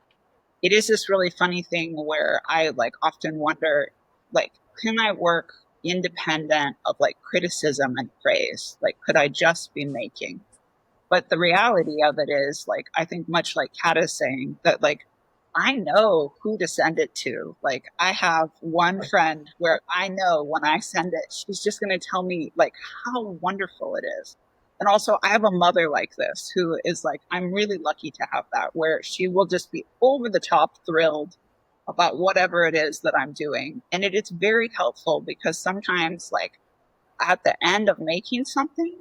it is this really funny thing where I like often wonder, like, can I work independent of like criticism and praise? Like, could I just be making? But the reality of it is, like, I think much like Kat is saying, that like, I know who to send it to. Like, I have one friend where I know when I send it, she's just going to tell me like how wonderful it is. And also, I have a mother like this who is like, I'm really lucky to have that, where she will just be over the top thrilled about whatever it is that I'm doing. And it's very helpful because sometimes, like, at the end of making something,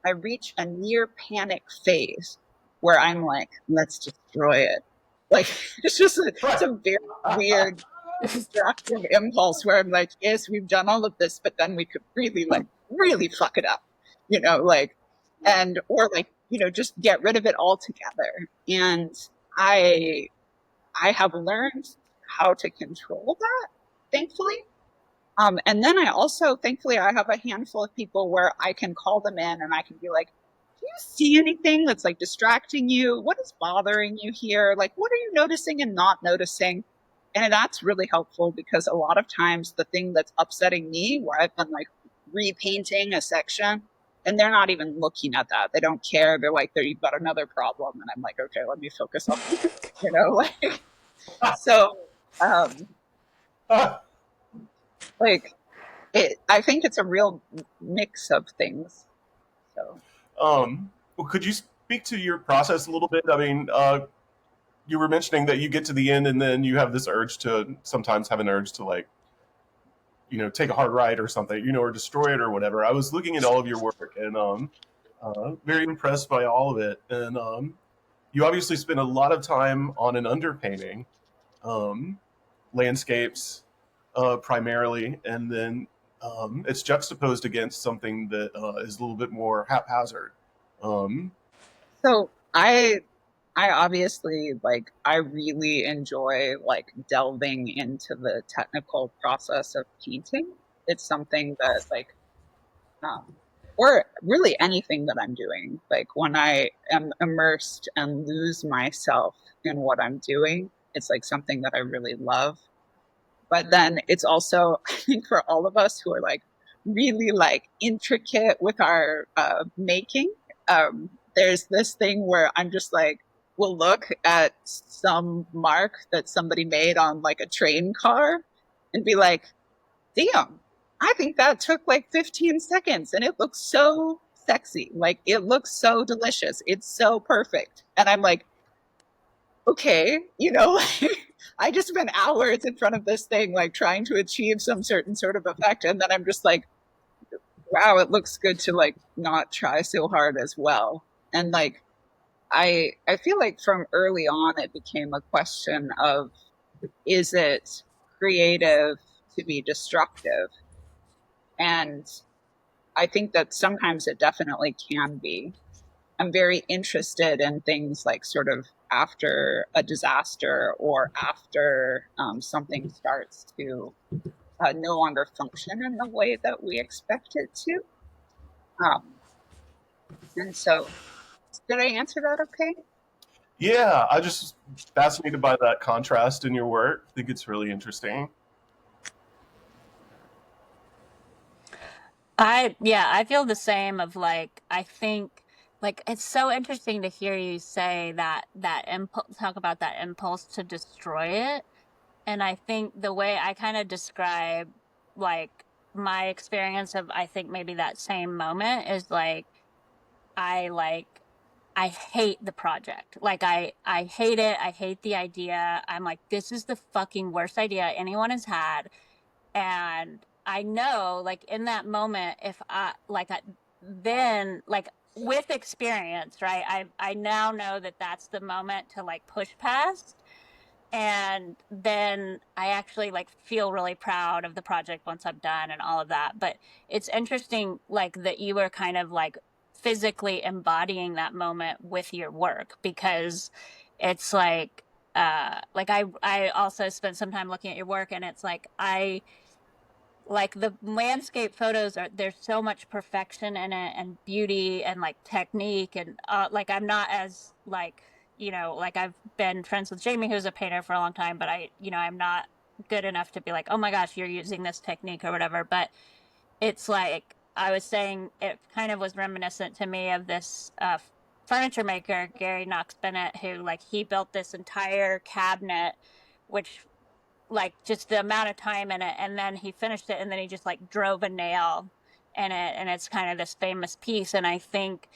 I reach a near panic phase where I'm like, let's destroy it. Like, it's a very weird, destructive impulse where I'm like, yes, we've done all of this, but then we could really fuck it up, you know, like, or like, you know, just get rid of it altogether. And I have learned how to control that, thankfully. And then I also, thankfully, I have a handful of people where I can call them in and I can be like, do you see anything that's like distracting you? What is bothering you here? Like, what are you noticing and not noticing? And that's really helpful because a lot of times the thing that's upsetting me, where I've been like repainting a section and they're not even looking at that. They don't care. They're like, you've got another problem. And I'm like, okay, let me focus on, you know, like, so, like, I think it's a real mix of things. So, well, could you speak to your process a little bit? I mean, you were mentioning that you get to the end and then you have this urge to sometimes have an urge to like, take a hard right or something, or destroy it or whatever. I was looking at all of your work and very impressed by all of it. And you obviously spend a lot of time on an underpainting, landscapes primarily, and then it's juxtaposed against something that is a little bit more haphazard. So I obviously I really enjoy delving into the technical process of painting. It's something that or really anything that I'm doing. Like when I am immersed and lose myself in what I'm doing, it's like something that I really love. But then it's also, I think for all of us who are really intricate with our making, there's this thing where I'm just we'll look at some mark that somebody made on a train car and be like, damn, I think that took 15 seconds and it looks so sexy. It looks so delicious. It's so perfect. And I'm like, okay, I just spent hours in front of this thing, trying to achieve some certain sort of effect. And then I'm just like, wow, it looks good to not try so hard as well. And I feel like from early on, it became a question of, is it creative to be destructive? And I think that sometimes it definitely can be. I'm very interested in things sort of after a disaster or after something starts to no longer function in the way that we expect it to. And so, did I answer that okay? Yeah, I just fascinated by that contrast in your work. I think it's really interesting. I feel the same of I think it's so interesting to hear you say that impulse, talk about that impulse to destroy it. And I think the way I kind of describe my experience of, I think maybe that same moment is I I hate the project. I hate it. I hate the idea. I'm like, this is the fucking worst idea anyone has had. And I know in that moment, if then with experience, right? I now know that that's the moment to push past. And then I actually feel really proud of the project once I'm done and all of that. But it's interesting that you were kind of physically embodying that moment with your work, because it's I also spent some time looking at your work, and it's the landscape photos there's so much perfection in it and beauty and technique, and I'm not as I've been friends with Jamie, who's a painter for a long time, but I'm not good enough to be like, oh my gosh, you're using this technique or whatever. But it's I was saying, it kind of was reminiscent to me of this furniture maker, Gary Knox Bennett, who he built this entire cabinet, which just the amount of time in it, and then he finished it, and then he just drove a nail in it, and it's kind of this famous piece. And I think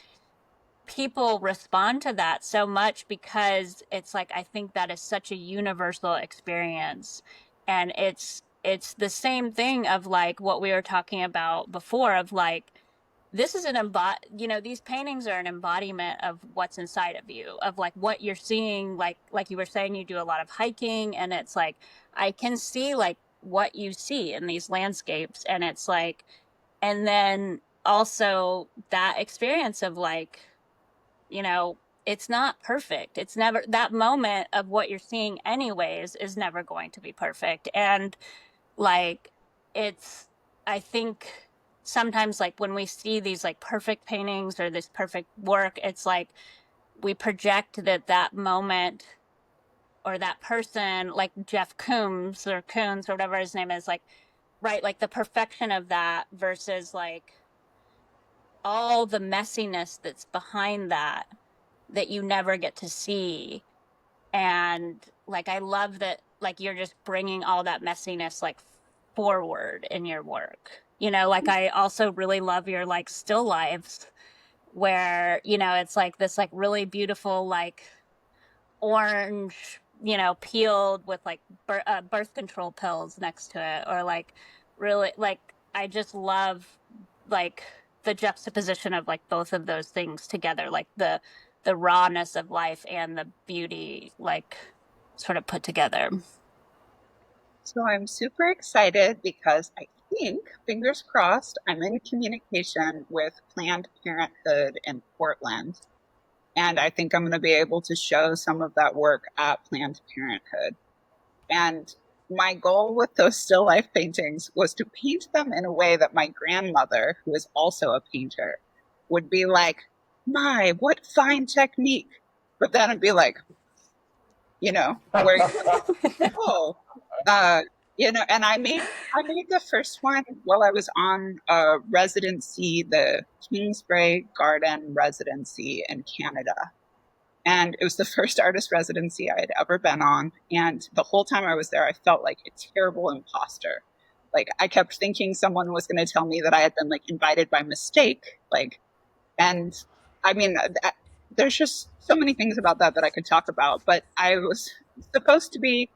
people respond to that so much because it's I think that is such a universal experience. And it's the same thing of what we were talking about before of this is these paintings are an embodiment of what's inside of you, of what you're seeing. Like you were saying, you do a lot of hiking, and it's I can see what you see in these landscapes. And it's and then also that experience of it's not perfect. It's never, that moment of what you're seeing anyways is never going to be perfect. And it's, I think sometimes when we see these perfect paintings or this perfect work, it's we project that moment or that person, like Jeff Koons or whatever his name is, right, the perfection of that versus all the messiness that's behind that you never get to see. And I love that you're just bringing all that messiness forward in your work, like I also really love your like still lives where, it's like this like really beautiful like orange, peeled with like birth control pills next to it, or like really like I just love like the juxtaposition of like both of those things together, like the rawness of life and the beauty like sort of put together. So I'm super excited because I think, fingers crossed, I'm in communication with Planned Parenthood in Portland. And I think I'm going to be able to show some of that work at Planned Parenthood. And my goal with those still life paintings was to paint them in a way that my grandmother, who is also a painter, would be like, my, what fine technique. But then it'd be like, where, oh, and I made the first one while I was on a residency, the Kingsbury Garden residency in Canada. And it was the first artist residency I had ever been on. And the whole time I was there, I felt like a terrible imposter. Like I kept thinking someone was going to tell me that I had been like invited by mistake. And I mean, there's just so many things about that I could talk about. But I was supposed to be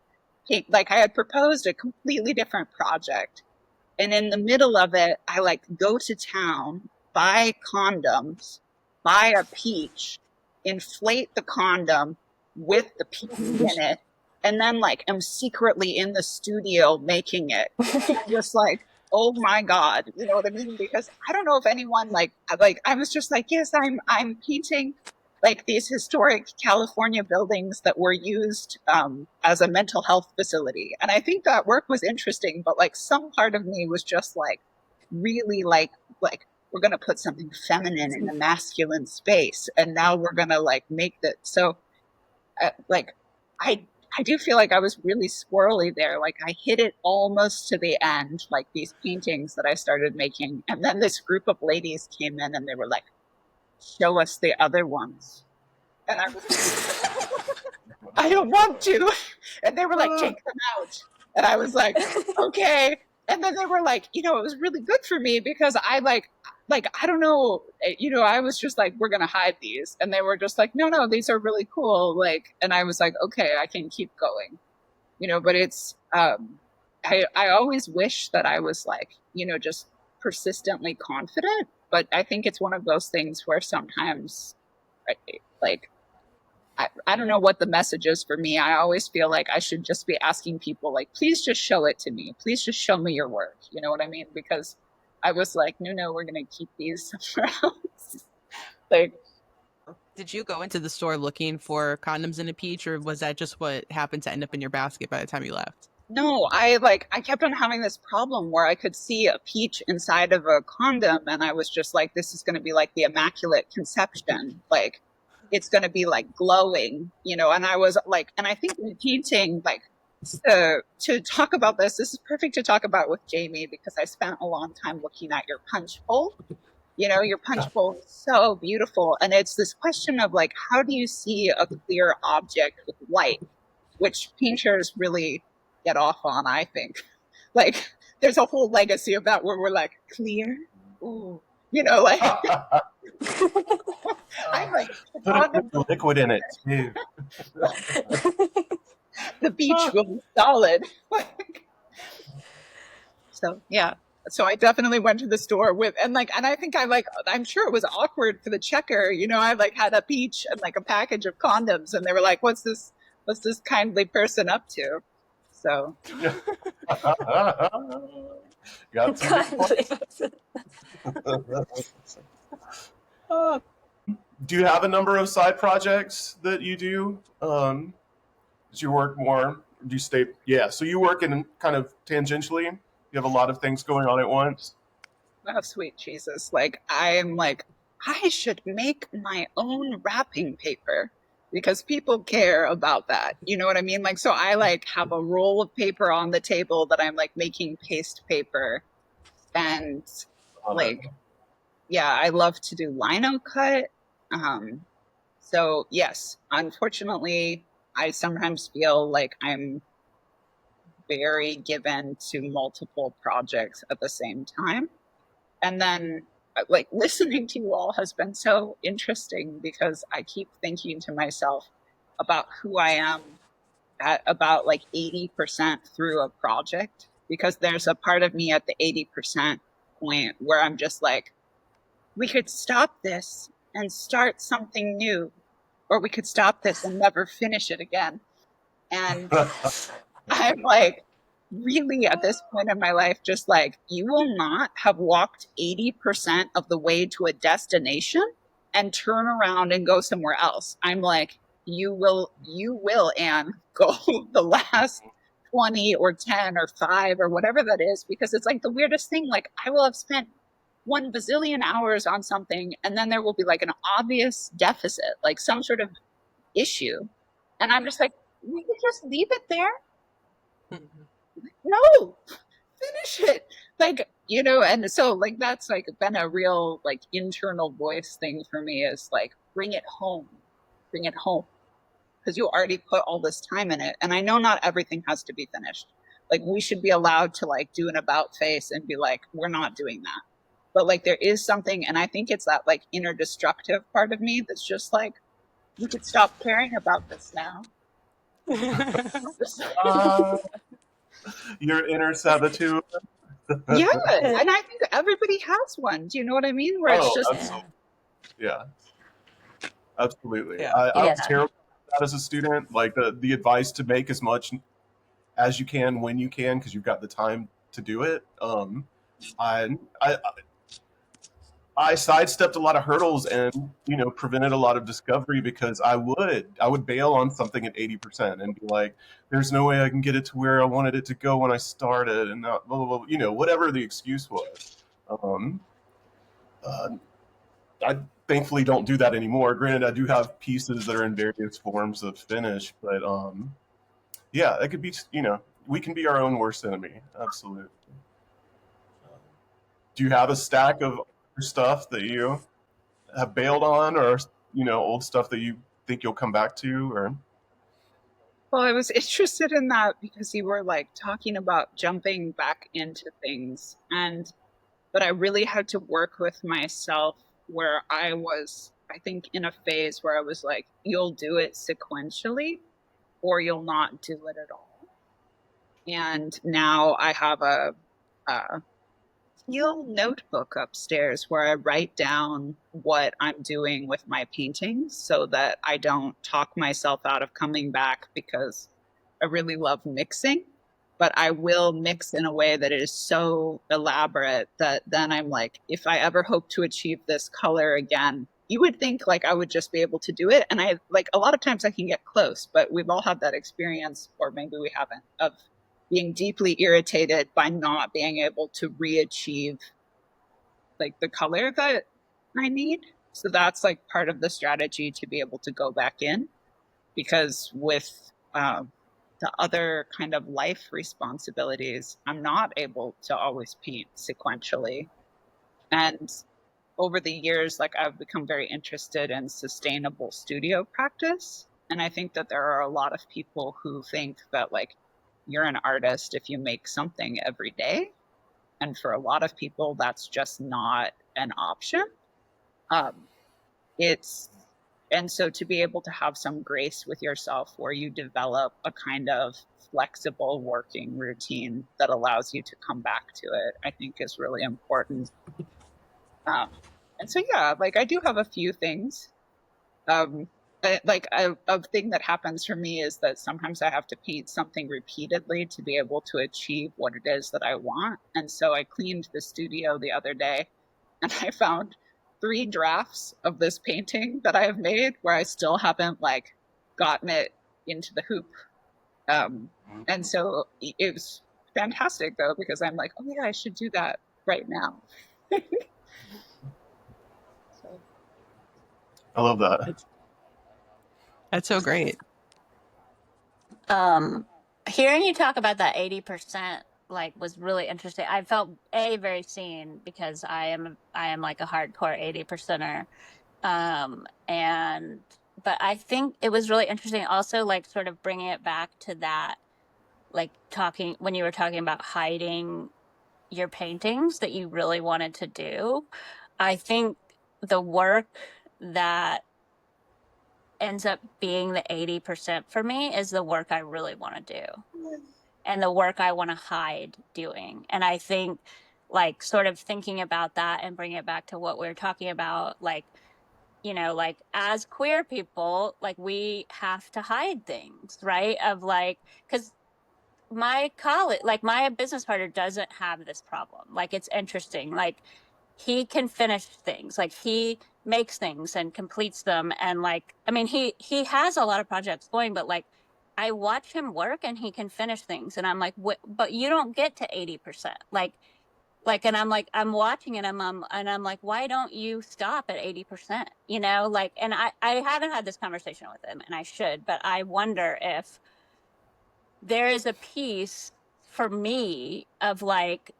like, I had proposed a completely different project. And in the middle of it, I like go to town, buy condoms, buy a peach, inflate the condom with the peach in it, and then like I'm secretly in the studio making it. Just like, oh my God, you know what I mean? Because I don't know if anyone like I was just like, yes, I'm painting like these historic California buildings that were used as a mental health facility. And I think that work was interesting, but like some part of me was just like really like we're going to put something feminine in a masculine space. And now we're going to like make that. So like, I do feel like I was really squirrely there. Like I hit it almost to the end, like these paintings that I started making. And then this group of ladies came in and they were like, show us the other ones. And I was like, I don't want to. And they were like, take them out. And I was like, okay. And then they were like, it was really good for me because I like, I don't know, I was just like, we're going to hide these. And they were just like, no, these are really cool. Like, and I was like, okay, I can keep going, but it's, I always wish that I was like, just persistently confident. But I think it's one of those things where sometimes, like, I don't know what the message is for me. I always feel like I should just be asking people, like, please just show it to me. Please just show me your work. You know what I mean? Because I was like, no, we're going to keep these somewhere else. Like, did you go into the store looking for condoms in a peach, or was that just what happened to end up in your basket by the time you left? No, I kept on having this problem where I could see a peach inside of a condom, and I was just like, this is going to be like the Immaculate Conception. Like, it's going to be like glowing, and I was like, and I think in painting, like, to talk about this is perfect to talk about with Jamie, because I spent a long time looking at your punch bowl. Your punch bowl is so beautiful. And it's this question of like, how do you see a clear object with light, which painters really get off on, I think. Like, there's a whole legacy of that where we're like, clear? Ooh. Like, I'm like, put a liquid in it too. The beach will be solid. So yeah. So I definitely went to the store and I think I'm sure it was awkward for the checker. I like had a peach and like a package of condoms, and they were like, what's this kindly person up to? So got do you have a number of side projects that you do? Does you work more? Do you stay? Yeah, so you work in kind of tangentially. You have a lot of things going on at once. Oh, sweet Jesus. Like, I'm like, I should make my own wrapping paper because people care about that. You know what I mean? Like, so I like have a roll of paper on the table that I'm like making paste paper. And like, yeah, I love to do lino cut. So yes, unfortunately, I sometimes feel like I'm very given to multiple projects at the same time. And then like listening to you all has been so interesting because I keep thinking to myself about who I am at about like 80% through a project, because there's a part of me at the 80% point where I'm just like, we could stop this and start something new, or we could stop this and never finish it again. And I'm like, really at this point in my life, just like, you will not have walked 80% of the way to a destination and turn around and go somewhere else. I'm like, you will, Anne, go the last 20 or 10 or 5 or whatever that is, because it's like the weirdest thing. Like, I will have spent 1 bazillion hours on something, and then there will be like an obvious deficit, like some sort of issue. And I'm just like, we could just leave it there. No, finish it. Like, you know, and so like that's like been a real like internal voice thing for me, is like, bring it home, because you already put all this time in it. And I know not everything has to be finished. Like, we should be allowed to like do an about face and be like, we're not doing that. But like, there is something, and I think it's that like inner destructive part of me that's just like, we could stop caring about this now. Your inner saboteur. Yeah, and I think everybody has one. Do you know what I mean? Where it's just absolutely. Yeah, absolutely. Yeah. I was terrible at that as a student. Like the advice to make as much as you can when you can, because you've got the time to do it. I sidestepped a lot of hurdles and, you know, prevented a lot of discovery, because I would bail on something at 80% and be like, there's no way I can get it to where I wanted it to go when I started, and blah, blah, blah, you know, whatever the excuse was. I thankfully don't do that anymore. Granted, I do have pieces that are in various forms of finish, but yeah, it could be, you know, we can be our own worst enemy. Absolutely. Do you have a stack of stuff that you have bailed on, or, you know, old stuff that you think you'll come back to? Or well, I was interested in that because you were like talking about jumping back into things, but I really had to work with myself, where I was, I think, in a phase where I was like, you'll do it sequentially or you'll not do it at all. And now I have a teal notebook upstairs where I write down what I'm doing with my paintings, so that I don't talk myself out of coming back, because I really love mixing, but I will mix in a way that is so elaborate that then I'm like, if I ever hope to achieve this color again, you would think like I would just be able to do it. And I like, a lot of times I can get close, but we've all had that experience, or maybe we haven't, of being deeply irritated by not being able to re-achieve like the color that I need. So that's like part of the strategy to be able to go back in, because with the other kind of life responsibilities, I'm not able to always paint sequentially. And over the years, like, I've become very interested in sustainable studio practice. And I think that there are a lot of people who think that like, you're an artist if you make something every day. And for a lot of people, that's just not an option. And so to be able to have some grace with yourself, where you develop a kind of flexible working routine that allows you to come back to it, I think is really important. And so, yeah, like, I do have a few things. Like a thing that happens for me is that sometimes I have to paint something repeatedly to be able to achieve what it is that I want. And so I cleaned the studio the other day, and I found 3 drafts of this painting that I have made where I still haven't like gotten it into the hoop. And so it was fantastic though, because I'm like, oh yeah, I should do that right now. So. I love that. That's so great. Hearing you talk about that 80% like was really interesting. I felt very seen, because I am like a hardcore 80%er. But I think it was really interesting also, like, sort of bringing it back to that when you were talking about hiding your paintings that you really wanted to do, I think the work that ends up being the 80% for me is the work I really want to do and the work I want to hide doing. And I think like sort of thinking about that and bringing it back to what we were talking about, like, you know, like as queer people, like we have to hide things, right? Of like, because my college, like my business partner doesn't have this problem. Like it's interesting. Like he can finish things. Like he makes things and completes them. And like, I mean, he has a lot of projects going, but like I watch him work and he can finish things. And I'm like, but you don't get to 80%. And I'm like, I'm watching it and I'm like, why don't you stop at 80%? You know, like, and I haven't had this conversation with him and I should, but I wonder if there is a piece for me of like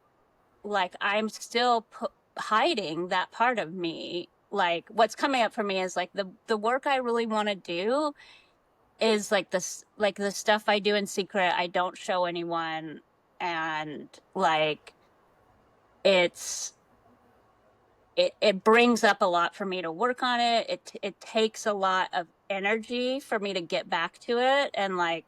I'm still hiding that part of me. Like what's coming up for me is like the work I really want to do is like this, like the stuff I do in secret, I don't show anyone. And like, it brings up a lot for me to work on it. It takes a lot of energy for me to get back to it. And like,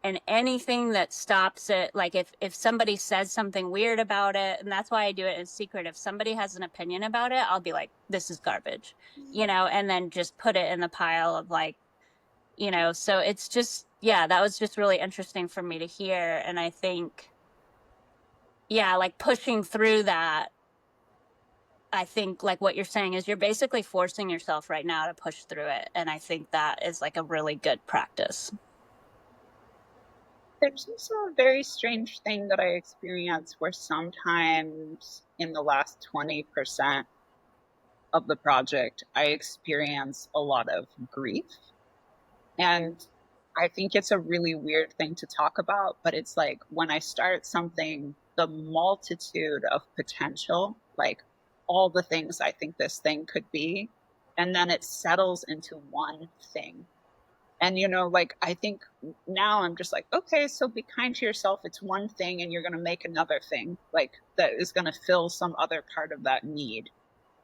and anything that stops it, like if somebody says something weird about it, and that's why I do it in secret, if somebody has an opinion about it, I'll be like, this is garbage, you know, and then just put it in the pile of like, you know. So it's just, yeah, that was just really interesting for me to hear. And I think, yeah, like pushing through that, I think like what you're saying is you're basically forcing yourself right now to push through it. And I think that is like a really good practice. There's also a very strange thing that I experience where sometimes in the last 20% of the project, I experience a lot of grief. And I think it's a really weird thing to talk about, but it's like when I start something, the multitude of potential, like all the things I think this thing could be, and then it settles into one thing. And, you know, like, I think now I'm just like, okay, so be kind to yourself. It's one thing and you're going to make another thing like that is going to fill some other part of that need.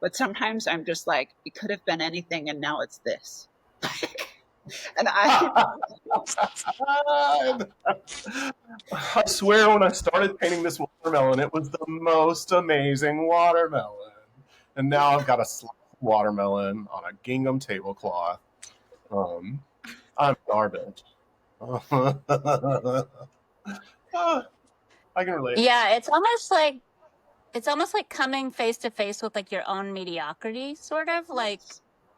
But sometimes I'm just like, it could have been anything and now it's this. And I swear when I started painting this watermelon, it was the most amazing watermelon. And now I've got a watermelon on a gingham tablecloth. I'm garbage. I can relate. Yeah, it's almost like coming face to face with like your own mediocrity, sort of like.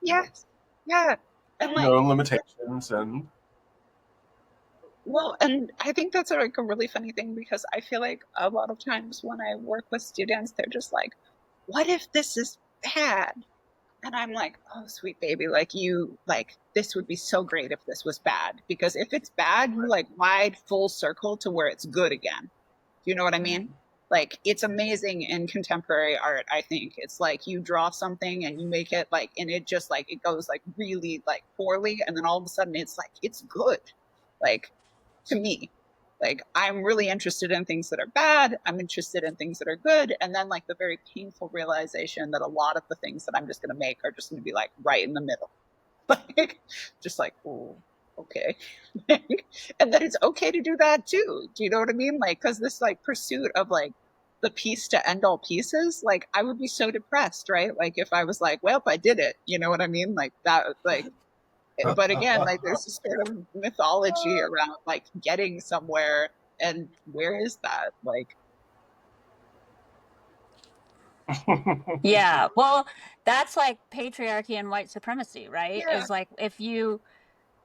Yes. Yeah. And like, your own limitations and. Well, and I think that's like a really funny thing because I feel like a lot of times when I work with students, they're just like, what if this is bad? And I'm like, oh, sweet baby, like this would be so great if this was bad. Because if it's bad, you like wide full circle to where it's good again. Do you know what I mean? Like, it's amazing in contemporary art, I think. It's like you draw something and you make it like, and it just like, it goes like really like poorly. And then all of a sudden it's like, it's good. Like, to me, like I'm really interested in things that are bad. I'm interested in things that are good. And then like the very painful realization that a lot of the things that I'm just going to make are just going to be like right in the middle. Like, just like, oh, okay. And then it's okay to do that too. Do you know what I mean? Like, cause this like pursuit of like the piece to end all pieces, like I would be so depressed, right? Like if I was like, well, I did it. You know what I mean? Like that, like, but again, like there's this sort of mythology around like getting somewhere, and where is that? Like, Yeah, well, that's like patriarchy and white supremacy, right? yeah. Is like if you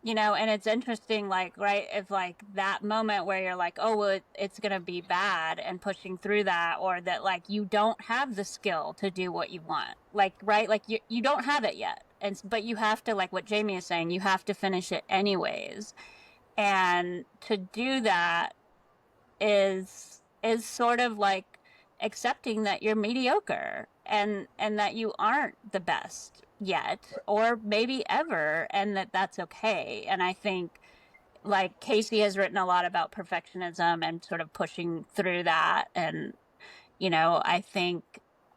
know, and it's interesting, like, right, if like that moment where you're like, oh, well, it's gonna be bad, and pushing through that, or that like you don't have the skill to do what you want, like, right, like you don't have it yet, and but you have to, like what Jamie is saying, you have to finish it anyways, and to do that is sort of like accepting that you're mediocre and that you aren't the best yet or maybe ever, and that that's okay. And I think like Casey has written a lot about perfectionism and sort of pushing through that. And, you know, I think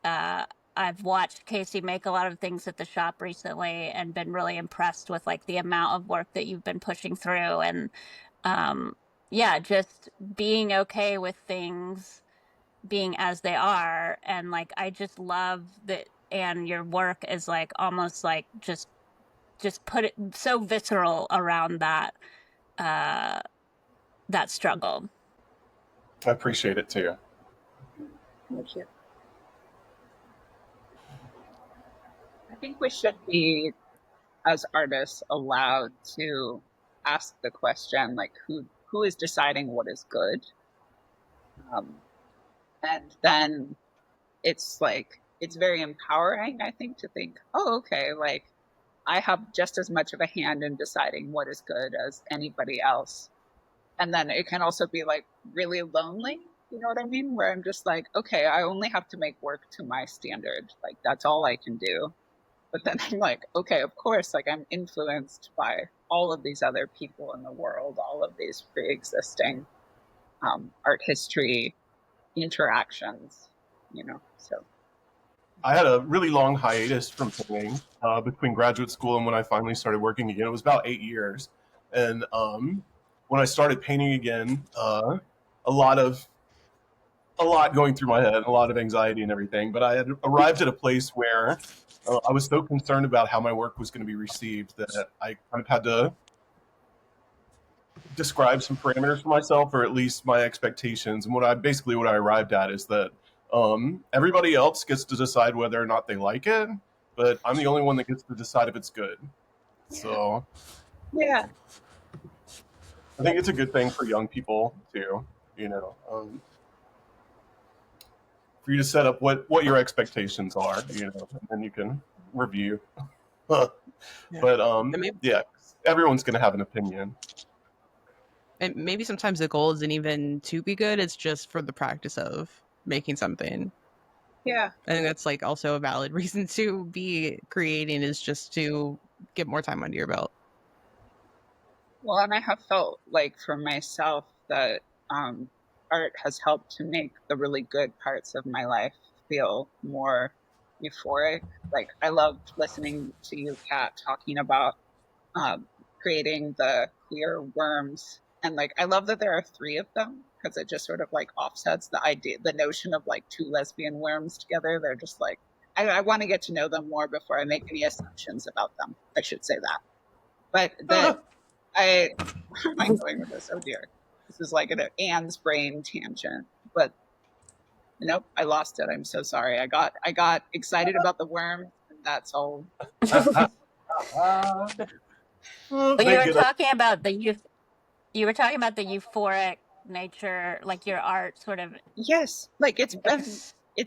I've watched Casey make a lot of things at the shop recently and been really impressed with like the amount of work that you've been pushing through. And yeah, just being okay with things being as they are. And like, I just love that. And your work is like almost like just put it so visceral around that that struggle. I appreciate it too. Thank you. I think we should be, as artists, allowed to ask the question, like, who is deciding what is good? And then it's like, it's very empowering, I think, to think, oh, okay, like, I have just as much of a hand in deciding what is good as anybody else. And then it can also be like really lonely, you know what I mean? Where I'm just like, okay, I only have to make work to my standard. Like, that's all I can do. But then I'm like, okay, of course, like I'm influenced by all of these other people in the world, all of these pre-existing art history interactions, you know, so. I had a really long hiatus from painting between graduate school and when I finally started working again. It was about 8 years. And when I started painting again, a lot going through my head, a lot of anxiety and everything. But I had arrived at a place where I was so concerned about how my work was going to be received that I kind of had to describe some parameters for myself, or at least my expectations. And what I arrived at is that everybody else gets to decide whether or not they like it, but I'm the only one that gets to decide if it's good. So yeah, I think it's a good thing for young people too, you know, for you to set up what your expectations are, you know, and then you can review. But yeah, everyone's going to have an opinion. And maybe sometimes the goal isn't even to be good, it's just for the practice of making something. Yeah. I think that's like also a valid reason to be creating, is just to get more time under your belt. Well, and I have felt like for myself that art has helped to make the really good parts of my life feel more euphoric. Like, I loved listening to you, Kat, talking about creating the queer worms. And like, I love that there are 3 of them, because it just sort of like offsets the notion of like 2 lesbian worms together. They're just like, I want to get to know them more before I make any assumptions about them. I should say that. But that where am I going with this? Oh dear. This is like an Anne's brain tangent. But nope, I lost it. I'm so sorry. I got excited about the worm, and that's all. Well, you were talking about the euphoric nature, like your art sort of. Yes, like it's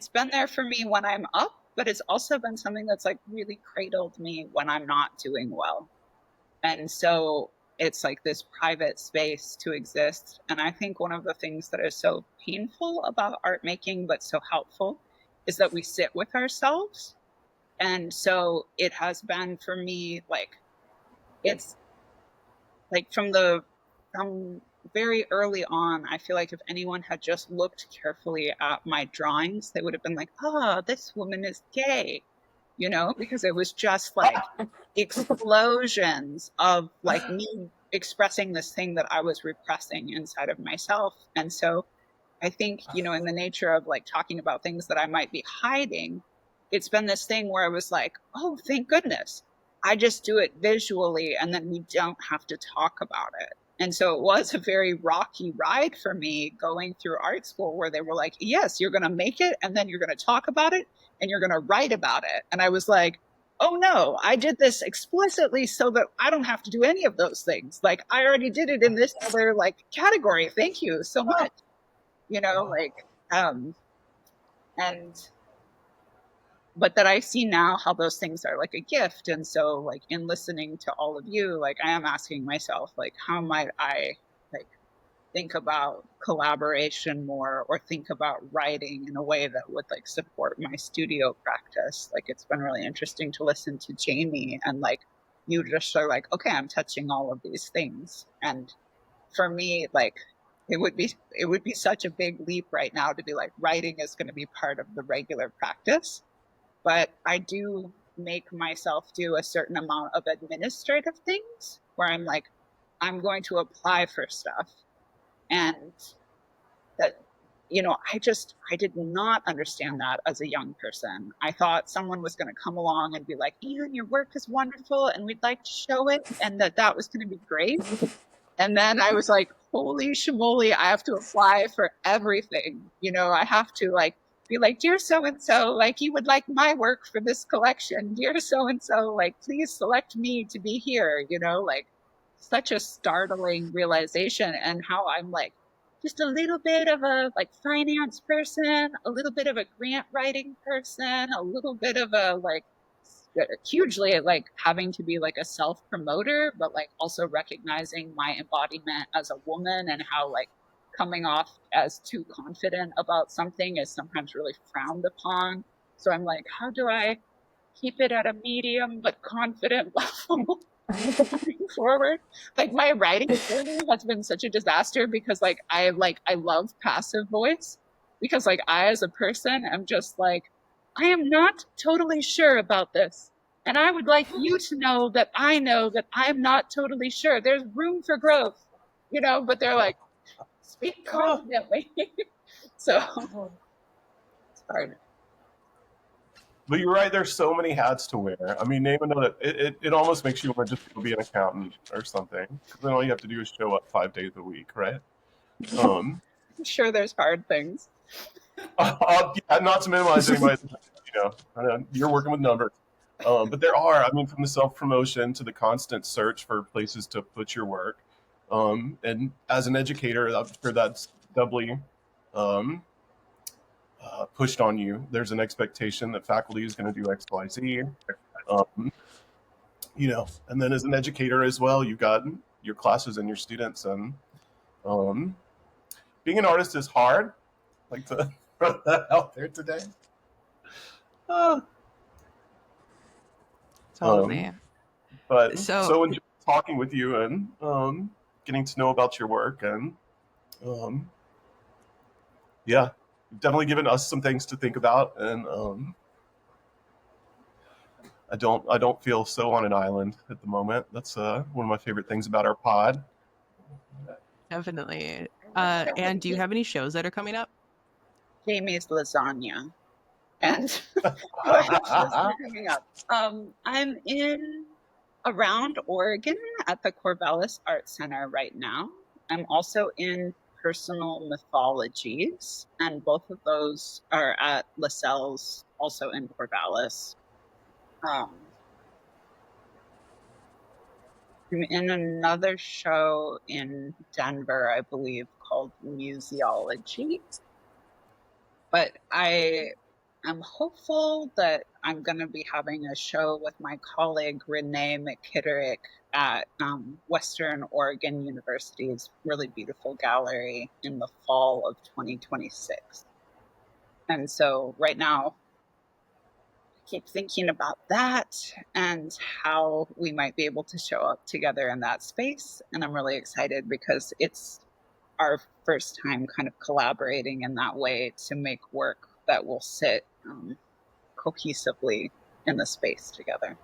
been there for me when I'm up, but it's also been something that's like really cradled me when I'm not doing well. And so it's like this private space to exist. And I think one of the things that is so painful about art making, but so helpful, is that we sit with ourselves. And so it has been for me, like, it's like from very early on, I feel like if anyone had just looked carefully at my drawings, they would have been like, oh, this woman is gay, you know, because it was just like explosions of like me expressing this thing that I was repressing inside of myself. And so I think, you know, in the nature of like talking about things that I might be hiding, it's been this thing where I was like, oh, thank goodness. I just do it visually, and then we don't have to talk about it. And so it was a very rocky ride for me going through art school, where they were like, yes, you're going to make it, and then you're going to talk about it, and you're going to write about it. And I was like, oh no, I did this explicitly so that I don't have to do any of those things. Like, I already did it in this other like category. Thank you so much. You know, like, but that I see now how those things are like a gift. And so like in listening to all of you, like I am asking myself, like, how might I like think about collaboration more, or think about writing in a way that would like support my studio practice. Like, it's been really interesting to listen to Jamie, and like you just are like, okay, I'm touching all of these things. And for me, like, it would be such a big leap right now to be like, writing is going to be part of the regular practice. But I do make myself do a certain amount of administrative things where I'm like, I'm going to apply for stuff. And that, I did not understand that as a young person. I thought someone was going to come along and be like, Ian, your work is wonderful and we'd like to show it, and that was going to be great. And then I was like, holy shmoly, I have to apply for everything. I have to like be like, dear so-and-so, like, you would like my work for this collection. Dear so-and-so, like, please select me to be here, like such a startling realization, and how I'm like just a little bit of a like finance person, a little bit of a grant writing person, a little bit of a like hugely like having to be like a self promoter, but like also recognizing my embodiment as a woman, and how like coming off as too confident about something is sometimes really frowned upon. So I'm like, how do I keep it at a medium but confident level moving forward? Like, my writing journey has been such a disaster because like I love passive voice, because like I as a person am just like, I am not totally sure about this, and I would like you to know that I know that I'm not totally sure. There's room for growth, but they're like, speak confidently. So it's hard. But you're right, there's so many hats to wear. I mean, name another. It almost makes you want to just be an accountant or something. Because then all you have to do is show up 5 days a week, right? I'm sure there's hard things. Yeah, not to minimize anybody. You're working with numbers. But there are, I mean, from the self-promotion to the constant search for places to put your work. And as an educator, I'm sure that's doubly pushed on you. There's an expectation that faculty is going to do X, Y, Z. And then as an educator as well, you've got your classes and your students. And being an artist is hard. I'd like to throw that out there today. Totally. But so enjoy talking with you and getting to know about your work, and yeah, you've definitely given us some things to think about, and I don't feel so on an island at the moment. That's one of my favorite things about our pod. Definitely. And do you have any shows that are coming up? Jamie's lasagna. And what shows are coming up? I'm in around Oregon at the Corvallis Art Center right now. I'm also in Personal Mythologies, and both of those are at LaSalle's, also in Corvallis. I'm in another show in Denver, I believe, called Museology. But I'm hopeful that I'm going to be having a show with my colleague Renee McKitterick at Western Oregon University's really beautiful gallery in the fall of 2026. And so right now, I keep thinking about that and how we might be able to show up together in that space. And I'm really excited because it's our first time kind of collaborating in that way to make work that will sit cohesively in the space together.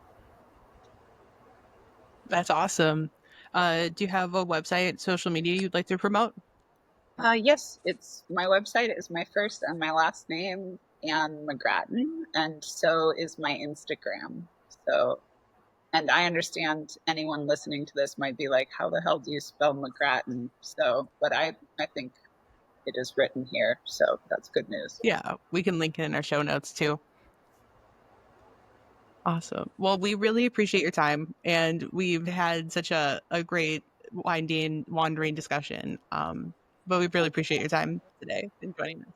That's awesome. Do you have a website, social media you'd like to promote? Yes, my website is my first and my last name, Anne Magratten, and so is my Instagram. So, and I understand anyone listening to this might be like, how the hell do you spell Magratten? So, but I think it is written here, so that's good news. Yeah, we can link it in our show notes too. Awesome. Well, we really appreciate your time, and we've had such a great wandering discussion. But we really appreciate your time today and joining us.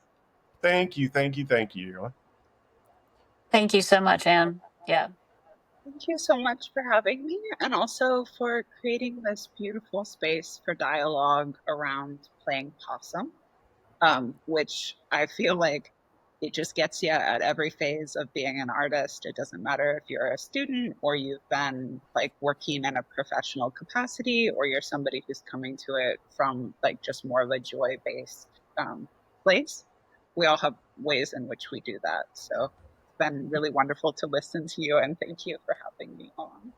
Thank you. Thank you so much, Anne. Yeah. Thank you so much for having me, and also for creating this beautiful space for dialogue around playing Possum, which I feel like it just gets you at every phase of being an artist. It doesn't matter if you're a student or you've been like working in a professional capacity, or you're somebody who's coming to it from like just more of a joy-based place. We all have ways in which we do that. So it's been really wonderful to listen to you, and thank you for having me on.